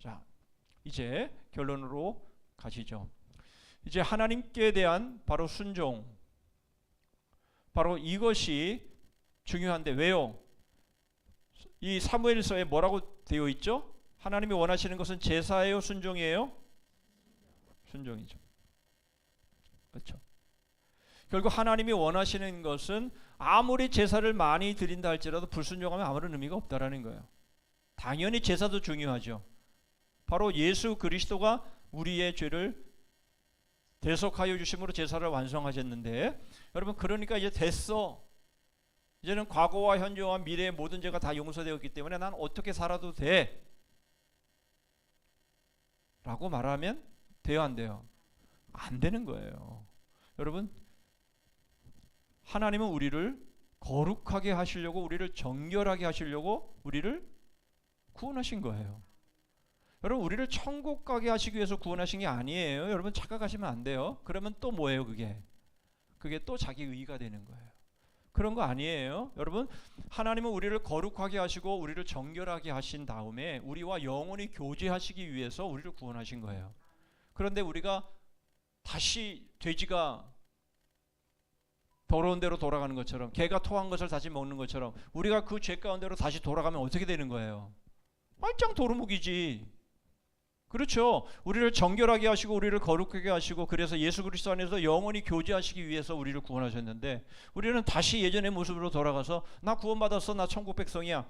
자, 이제 결론으로 가시죠. 이제 하나님께 대한 바로 순종, 바로 이것이 중요한데 왜요? 이 사무엘서에 뭐라고 되어 있죠? 하나님이 원하시는 것은 제사예요, 순종이에요? 순종이죠. 그렇죠. 결국 하나님이 원하시는 것은 아무리 제사를 많이 드린다 할지라도 불순종하면 아무런 의미가 없다라는 거예요. 당연히 제사도 중요하죠. 바로 예수 그리스도가 우리의 죄를 대속하여 주심으로 제사를 완성하셨는데, 여러분 그러니까 이제 됐어. 이제는 과거와 현재와 미래의 모든 죄가 다 용서되었기 때문에 난 어떻게 살아도 돼 라고 말하면 돼요, 안 돼요? 안 되는 거예요. 여러분, 하나님은 우리를 거룩하게 하시려고, 우리를 정결하게 하시려고 우리를 구원하신 거예요. 여러분, 우리를 천국 가게 하시기 위해서 구원하신 게 아니에요. 여러분 착각하시면 안 돼요. 그러면 또 뭐예요? 그게 또 자기 의의가 되는 거예요. 그런 거 아니에요. 여러분, 하나님은 우리를 거룩하게 하시고 우리를 정결하게 하신 다음에 우리와 영원히 교제하시기 위해서 우리를 구원하신 거예요. 그런데 우리가 다시 돼지가 더러운 데로 돌아가는 것처럼, 개가 토한 것을 다시 먹는 것처럼 우리가 그 죄 가운데로 다시 돌아가면 어떻게 되는 거예요? 말짱 도루묵이지. 그렇죠. 우리를 정결하게 하시고 우리를 거룩하게 하시고 그래서 예수 그리스도 안에서 영원히 교제하시기 위해서 우리를 구원하셨는데, 우리는 다시 예전의 모습으로 돌아가서 나 구원받았어, 나 천국 백성이야.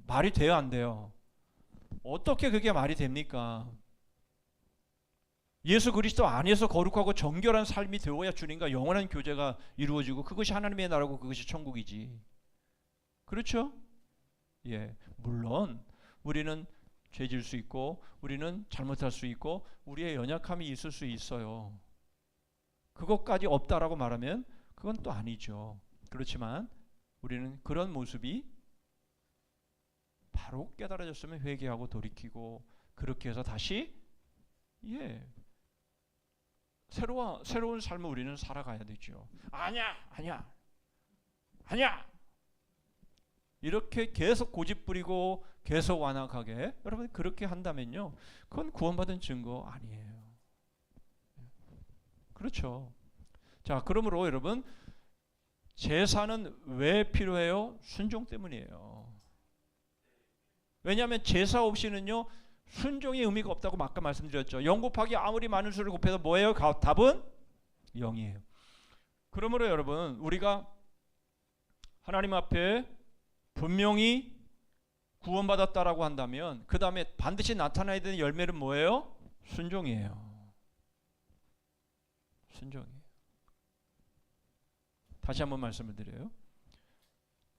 말이 돼요, 안 돼요? 어떻게 그게 말이 됩니까? 예수 그리스도 안에서 거룩하고 정결한 삶이 되어야 주님과 영원한 교제가 이루어지고 그것이 하나님의 나라고 그것이 천국이지. 그렇죠? 예, 물론 우리는 죄질 수 있고 우리는 잘못할 수 있고 우리의 연약함이 있을 수 있어요. 그것까지 없다라고 말하면 그건 또 아니죠. 그렇지만 우리는 그런 모습이 바로 깨달아졌으면 회개하고 돌이키고 그렇게 해서 다시 새로운 삶을 우리는 살아가야 되죠. 아니야 이렇게 계속 고집 부리고 계속 완악하게, 여러분 그렇게 한다면요, 그건 구원받은 증거 아니에요. 그렇죠. 자, 그러므로 여러분, 제사는 왜 필요해요? 순종 때문이에요. 왜냐하면 제사 없이는요 순종의 의미가 없다고 아까 말씀드렸죠. 0 곱하기 아무리 많은 수를 곱해도 뭐예요? 답은 0이에요. 그러므로 여러분, 우리가 하나님 앞에 분명히 구원받았다라고 한다면 그 다음에 반드시 나타나야 되는 열매는 뭐예요? 순종이에요. 순종이에요. 다시 한번 말씀을 드려요.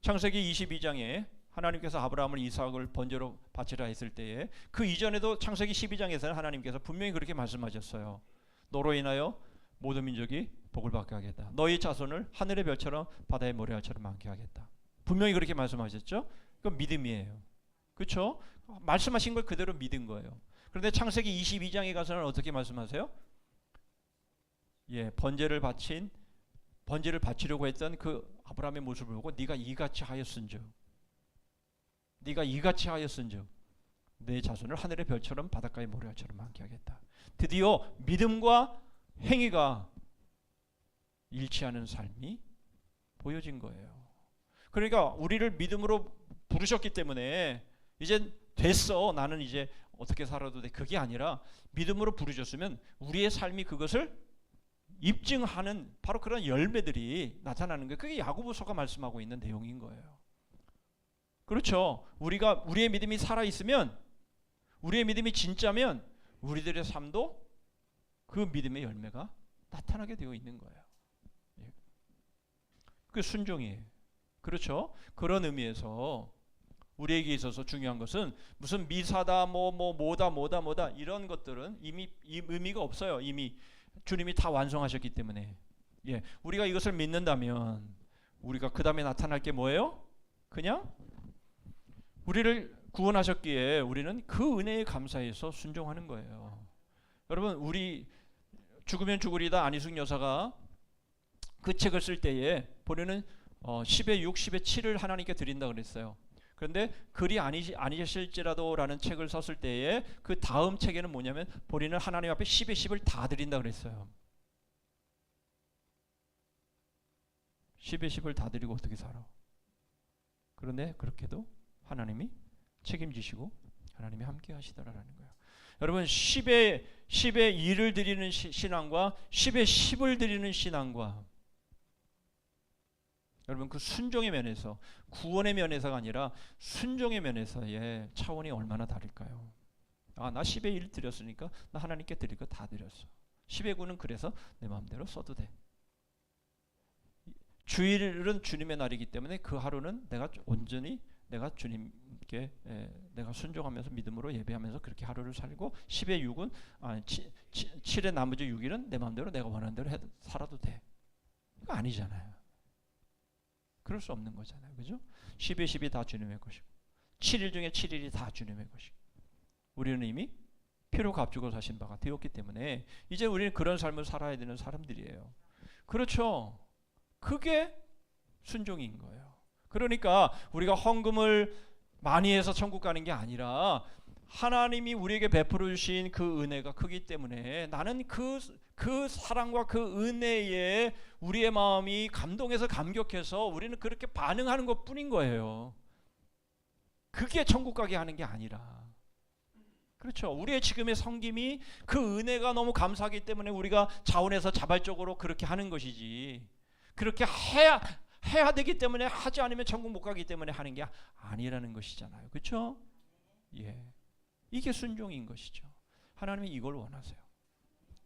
창세기 22장에 하나님께서 아브라함을 이삭을 번제로 바치라 했을 때에 그 이전에도 창세기 12장에서는 하나님께서 분명히 그렇게 말씀하셨어요. 너로 인하여 모든 민족이 복을 받게 하겠다. 너희 자손을 하늘의 별처럼 바다의 모래알처럼 많게 하겠다. 분명히 그렇게 말씀하셨죠. 그건 믿음이에요. 그렇죠? 말씀하신 걸 그대로 믿은 거예요. 그런데 창세기 22장에 가서는 어떻게 말씀하세요? 예, 번제를 바치려고 했던 그 아브라함의 모습을 보고 네가 이같이 하였은즉 내 자손을 하늘의 별처럼 바닷가의 모래알처럼 많게 하겠다. 드디어 믿음과 행위가 일치하는 삶이 보여진 거예요. 그러니까 우리를 믿음으로 부르셨기 때문에 이제 됐어. 나는 이제 어떻게 살아도 돼. 그게 아니라 믿음으로 부르셨으면 우리의 삶이 그것을 입증하는 바로 그런 열매들이 나타나는 거예요. 그게 야고보서가 말씀하고 있는 내용인 거예요. 그렇죠. 우리의 믿음이 살아 있으면, 우리의 믿음이 진짜면 우리들의 삶도 그 믿음의 열매가 나타나게 되어 있는 거예요. 그 순종이에요. 그렇죠. 그런 의미에서 우리에게 있어서 중요한 것은 무슨 미사다 뭐다 이런 것들은 이미 의미가 없어요. 이미 주님이 다 완성하셨기 때문에. 예, 우리가 이것을 믿는다면 우리가 그 다음에 나타날 게 뭐예요? 그냥 우리를 구원하셨기에 우리는 그 은혜에 감사해서 순종하는 거예요. 여러분, 우리 죽으면 죽으리다 안희숙 여사가 그 책을 쓸 때에 본인은 10의 6, 10의 7을 하나님께 드린다 그랬어요. 그런데 글이 아니실지라도 라는 책을 썼을 때에 그 다음 책에는 뭐냐면 본인은 하나님 앞에 10의 10을 다 드린다 그랬어요. 10의 10을 다 드리고 어떻게 살아? 그런데 그렇게도 하나님이 책임지시고 하나님이 함께 하시더라라는 거예요. 여러분, 10의 2를 드리는 신앙과 10의 10을 드리는 신앙과 여러분, 그 순종의 면에서, 구원의 면에서가 아니라 순종의 면에서의 차원이 얼마나 다를까요? 나 10의 1 드렸으니까 나 하나님께 드릴 거 다 드렸어. 10의 9는 그래서 내 마음대로 써도 돼. 주일은 주님의 날이기 때문에 그 하루는 내가 온전히 내가 주님께 내가 순종하면서 믿음으로 예배하면서 그렇게 하루를 살고 10의 6은 7의 나머지 6일은 내 마음대로 내가 원하는 대로 살아도 돼. 이거 아니잖아요. 그럴 수 없는 거잖아요. 그죠? 10의 10이 다 주님의 것이고 7일 중에 7일이 다 주님의 것이고 우리는 이미 피로 값주고 사신 바가 되었기 때문에 이제 우리는 그런 삶을 살아야 되는 사람들이에요. 그렇죠? 그게 순종인 거예요. 그러니까 우리가 헌금을 많이 해서 천국 가는 게 아니라 하나님이 우리에게 베풀어 주신 그 은혜가 크기 때문에 나는 그 사랑과 그 은혜에 우리의 마음이 감동해서 감격해서 우리는 그렇게 반응하는 것 뿐인 거예요. 그게 천국 가게 하는 게 아니라. 그렇죠. 우리의 지금의 섬김이 그 은혜가 너무 감사하기 때문에 우리가 자원해서 자발적으로 그렇게 하는 것이지. 그렇게 해야 되기 때문에 하지 않으면 천국 못 가기 때문에 하는 게 아니라는 것이잖아요. 그렇죠? 예. 이게 순종인 것이죠. 하나님이 이걸 원하세요.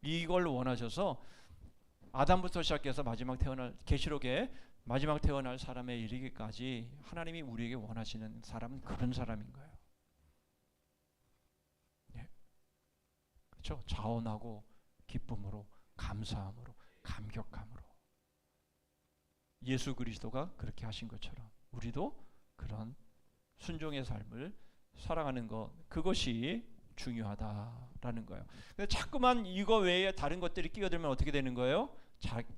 이걸 원하셔서 아담부터 시작해서 계시록에 마지막 태어날 사람에 이르기까지 하나님이 우리에게 원하시는 사람은 그런 사람인 거예요. 예. 그렇죠? 자원하고 기쁨으로, 감사함으로, 감격함으로. 예수 그리스도가 그렇게 하신 것처럼 우리도 그런 순종의 삶을 살아가는 것, 그것이 중요하다라는 거예요. 근데 자꾸만 이거 외에 다른 것들이 끼어들면 어떻게 되는 거예요?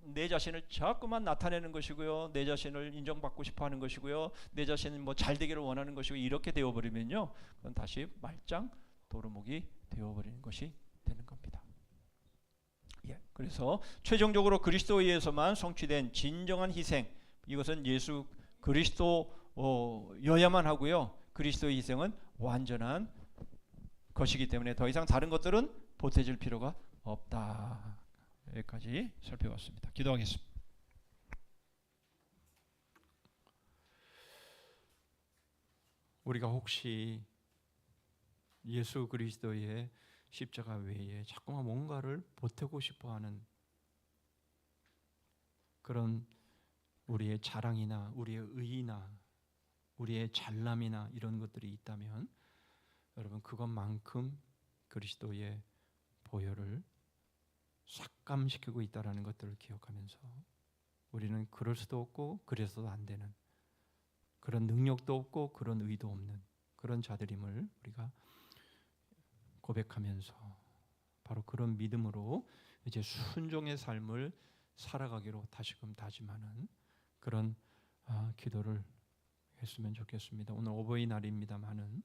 내 자신을 자꾸만 나타내는 것이고요, 내 자신을 인정받고 싶어하는 것이고요, 내 자신은 뭐 잘되기를 원하는 것이고 이렇게 되어버리면요, 그건 다시 말짱 도루묵이 되어버리는 것이 되는 겁니다. 예, 그래서 최종적으로 그리스도에 의해서만 성취된 진정한 희생, 이것은 예수 그리스도여야만 하고요. 그리스도의 희생은 완전한 것이기 때문에 더 이상 다른 것들은 보태질 필요가 없다. 여기까지 살펴봤습니다. 기도하겠습니다. 우리가 혹시 예수 그리스도의 십자가 외에 자꾸만 뭔가를 보태고 싶어하는 그런 우리의 자랑이나 우리의 의의나 우리의 잘남이나 이런 것들이 있다면 여러분, 그것만큼 그리스도의 보혈을 삭감시키고 있다는 것들을 기억하면서 우리는 그럴 수도 없고 그래서도 안 되는, 그런 능력도 없고 그런 의도 없는 그런 자들임을 우리가 고백하면서 바로 그런 믿음으로 이제 순종의 삶을 살아가기로 다시금 다짐하는 그런 기도를 했으면 좋겠습니다. 오늘 어버이날입니다만은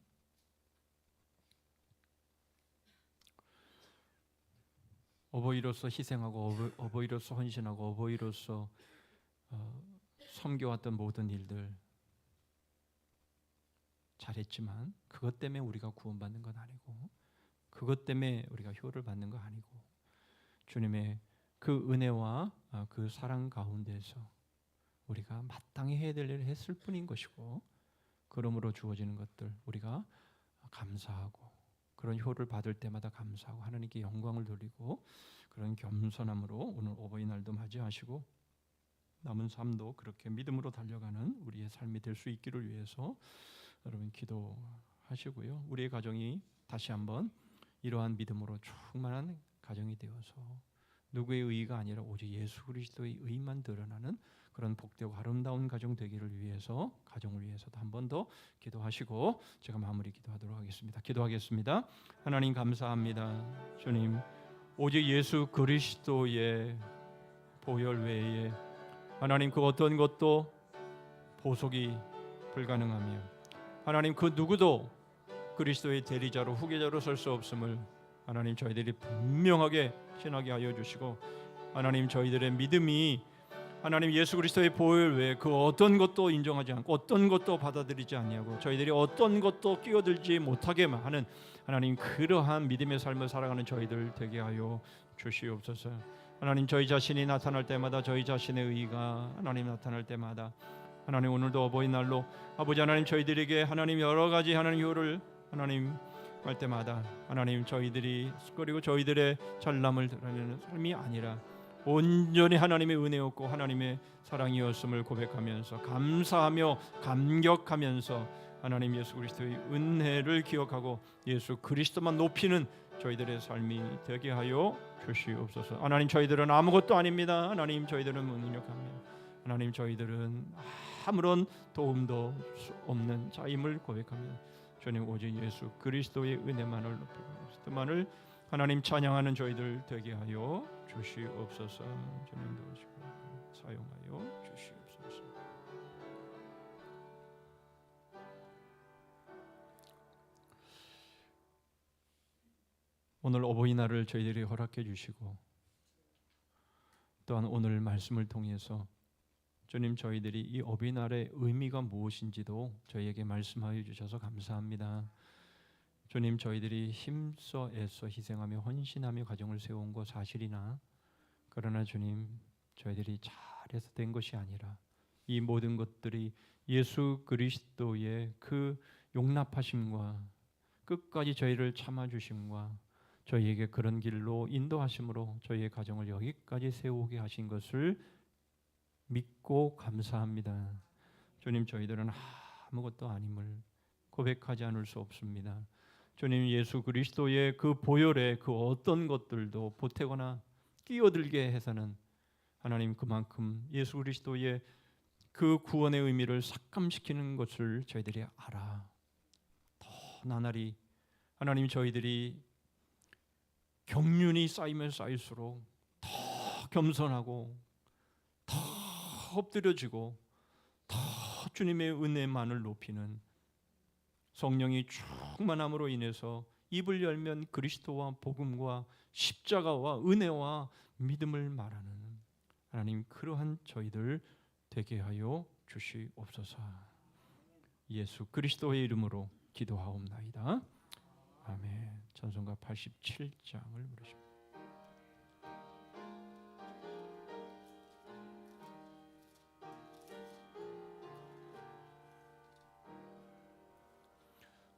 어버이로서 희생하고 어버이로서 헌신하고 어버이로서 섬겨왔던 모든 일들 잘했지만 그것 때문에 우리가 구원받는 건 아니고 그것 때문에 우리가 효를 받는 거 아니고 주님의 그 은혜와 그 사랑 가운데서 우리가 마땅히 해야 될 일을 했을 뿐인 것이고 그러므로 주어지는 것들 우리가 감사하고 그런 효를 받을 때마다 감사하고 하나님께 영광을 돌리고 그런 겸손함으로 오늘 어버이날도 맞이하시고 남은 삶도 그렇게 믿음으로 달려가는 우리의 삶이 될 수 있기를 위해서 여러분 기도하시고요. 우리의 가정이 다시 한번 이러한 믿음으로 충만한 가정이 되어서 누구의 의가 아니라 오직 예수 그리스도의 의만 드러나는 그런 복되고 아름다운 가정 되기를 위해서 가정을 위해서도 한 번 더 기도하시고 제가 마무리 기도하도록 하겠습니다. 기도하겠습니다. 하나님 감사합니다. 주님 오직 예수 그리스도의 보혈 외에 하나님 그 어떤 것도 보속이 불가능하며 하나님 그 누구도 그리스도의 대리자로 후계자로 설 수 없음을 하나님 저희들이 분명하게 신하게 하여 주시고 하나님 저희들의 믿음이 하나님 예수 그리스도의 보혈 외에 그 어떤 것도 인정하지 않고 어떤 것도 받아들이지 아니하고 저희들이 어떤 것도 끼어들지 못하게만 하는 하나님 그러한 믿음의 삶을 살아가는 저희들 되게 하여 주시옵소서. 하나님 저희 자신이 나타날 때마다 저희 자신의 의가 하나님 나타날 때마다 하나님 오늘도 어버이날로 아버지 하나님 저희들에게 하나님 여러 가지 하나님 효를 하나님 할 때마다 하나님 저희들이 그리고 저희들의 잘남을 드러내는 삶이 아니라 온전히 하나님의 은혜였고 하나님의 사랑이었음을 고백하면서 감사하며 감격하면서 하나님 예수 그리스도의 은혜를 기억하고 예수 그리스도만 높이는 저희들의 삶이 되게 하여 주시옵소서. 하나님 저희들은 아무것도 아닙니다. 하나님 저희들은 무능력합니다. 하나님 저희들은 아무런 도움도 없는 자임을 고백하며 주님 오직 예수 그리스도의 은혜만을 높이고 그리스도만을 하나님 찬양하는 저희들 되게 하여 주시옵소서. 주님 도우시고 사용하여 주시옵소서. 오늘 어버이날을 저희들이 허락해 주시고 또한 오늘 말씀을 통해서 주님 저희들이 이 어버이날의 의미가 무엇인지도 저희에게 말씀하여 주셔서 감사합니다. 주님 저희들이 힘써 애써 희생하며 헌신하며 가정을 세운 것 사실이나 그러나 주님 저희들이 잘해서 된 것이 아니라 이 모든 것들이 예수 그리스도의 그 용납하심과 끝까지 저희를 참아주심과 저희에게 그런 길로 인도하심으로 저희의 가정을 여기까지 세우게 하신 것을 믿고 감사합니다. 주님 저희들은 아무것도 아님을 고백하지 않을 수 없습니다. 주님 예수 그리스도의 그 보혈에 그 어떤 것들도 보태거나 끼어들게 해서는 하나님 그만큼 예수 그리스도의 그 구원의 의미를 삭감시키는 것을 저희들이 알아 더 나날이 하나님 저희들이 경륜이 쌓이면 쌓일수록 더 겸손하고 더 엎드려지고 더 주님의 은혜만을 높이는 성령이 충만함으로 인해서 입을 열면 그리스도와 복음과 십자가와 은혜와 믿음을 말하는 하나님 그러한 저희들 되게 하여 주시옵소서. 예수 그리스도의 이름으로 기도하옵나이다. 아멘. 찬송가 87장을 부르십니다.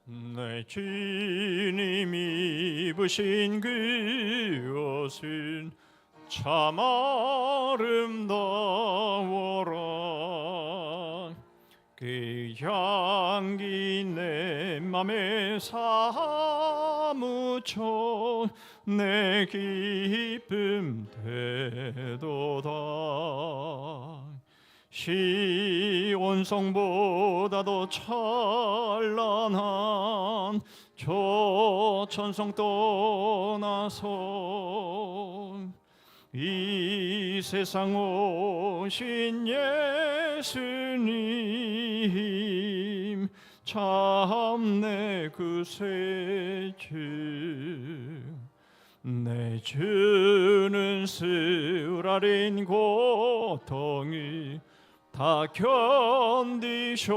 내 주님 입으신 그 옷은 참 아름다워라. 그 향기 내 맘에 사무쳐 내 기쁨 되도다. 시온성보다도 찬란한 저 천성 떠나서 이 세상 오신 예수님 참내 그 쇠주 내 주는 쓰라린 고통이 다 견디셨도다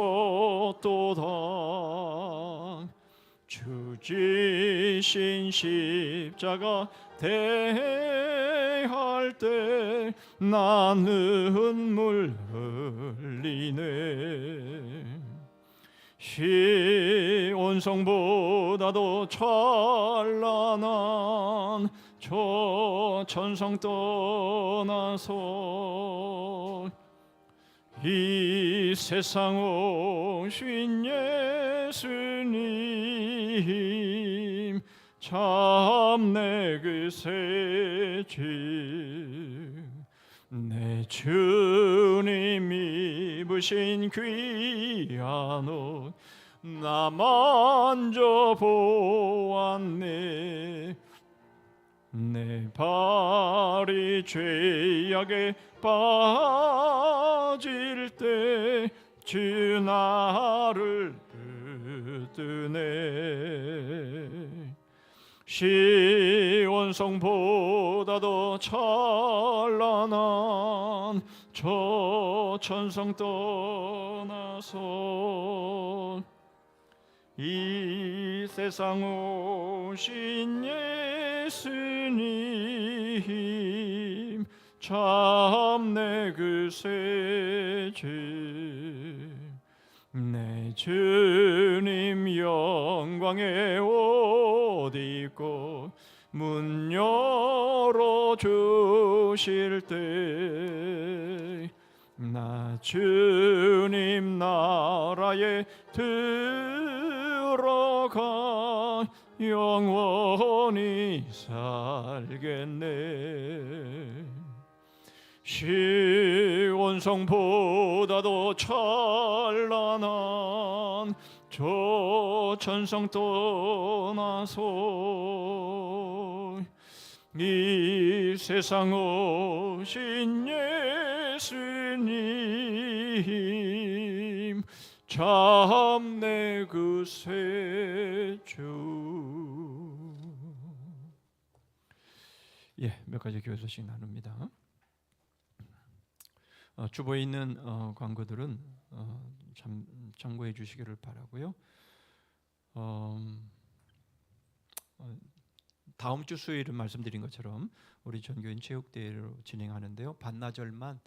주 지신 십자가 대할 때 나 눈물 흘리네 시온성보다도 찬란한 저 천성 떠나서 이 세상 오신 예수님 참내 그 새주 내 주님 입으신 귀한 옷 나 만져보았네 내 발이 죄악에 빠질 때 주 나를 붙드네 시온성보다도 찬란한 저 천성 떠나서 이 세상 오신 예수님 참내 그 새주 내 주님 영광의 옷 입고 문 열어주실 때 나 주님 나라에 들어가 영원히 살겠네 시온성보다도 찬란한 저 천성 떠나서 이 세상 오신 예수님 참내 그 새주 몇 가지 교회 소식 나눕니다. 주보에 있는 광고들은 참고해 주시기를 바라고요. 다음 주 수요일은 말씀드린 것처럼 우리 전교인 체육대회로 진행하는데요. 반나절만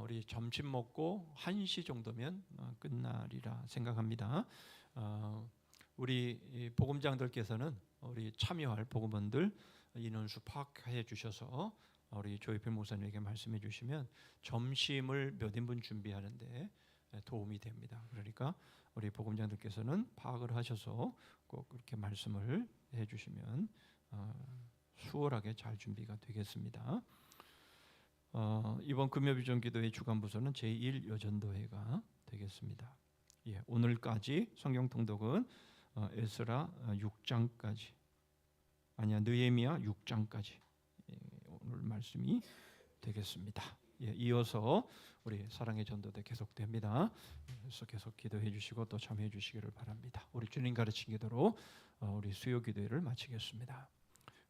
우리 점심 먹고 1시 정도면 끝나리라 생각합니다. 우리 복음장들께서는 우리 참여할 복음원들 인원수 파악해 주셔서 우리 조이필 목사님에게 말씀해 주시면 점심을 몇 인분 준비하는데 도움이 됩니다. 그러니까 우리 복음장들께서는 파악을 하셔서 꼭 그렇게 말씀을 해주시면 수월하게 잘 준비가 되겠습니다. 이번 금요비전기도회 주간부서는 제1여전도회가 되겠습니다. 오늘까지 성경 통독은 에스라 6장까지 느헤미야 6장까지 오늘 말씀이 되겠습니다. 이어서 우리 사랑의 전도대 계속됩니다. 그래서 계속 기도해 주시고 또 참여해 주시기를 바랍니다. 우리 주님 가르친 기도로 우리 수요 기도회를 마치겠습니다.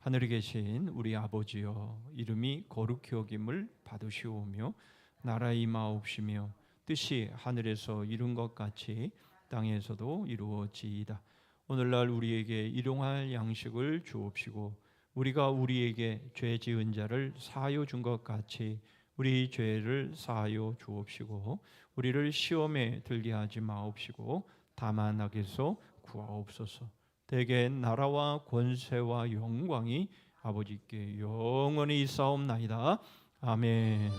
하늘에 계신 우리 아버지여, 이름이 거룩히 여김을 받으시오며 나라의 임하옵시며 뜻이 하늘에서 이룬 것 같이 땅에서도 이루어지이다. 오늘날 우리에게 일용할 양식을 주옵시고 우리가 우리에게 죄 지은 자를 사하여 준 것 같이 우리 죄를 사하여 주옵시고 우리를 시험에 들게 하지 마옵시고 다만 악에서 구하옵소서. 대개 나라와 권세와 영광이 아버지께 영원히 있사옵나이다. 아멘.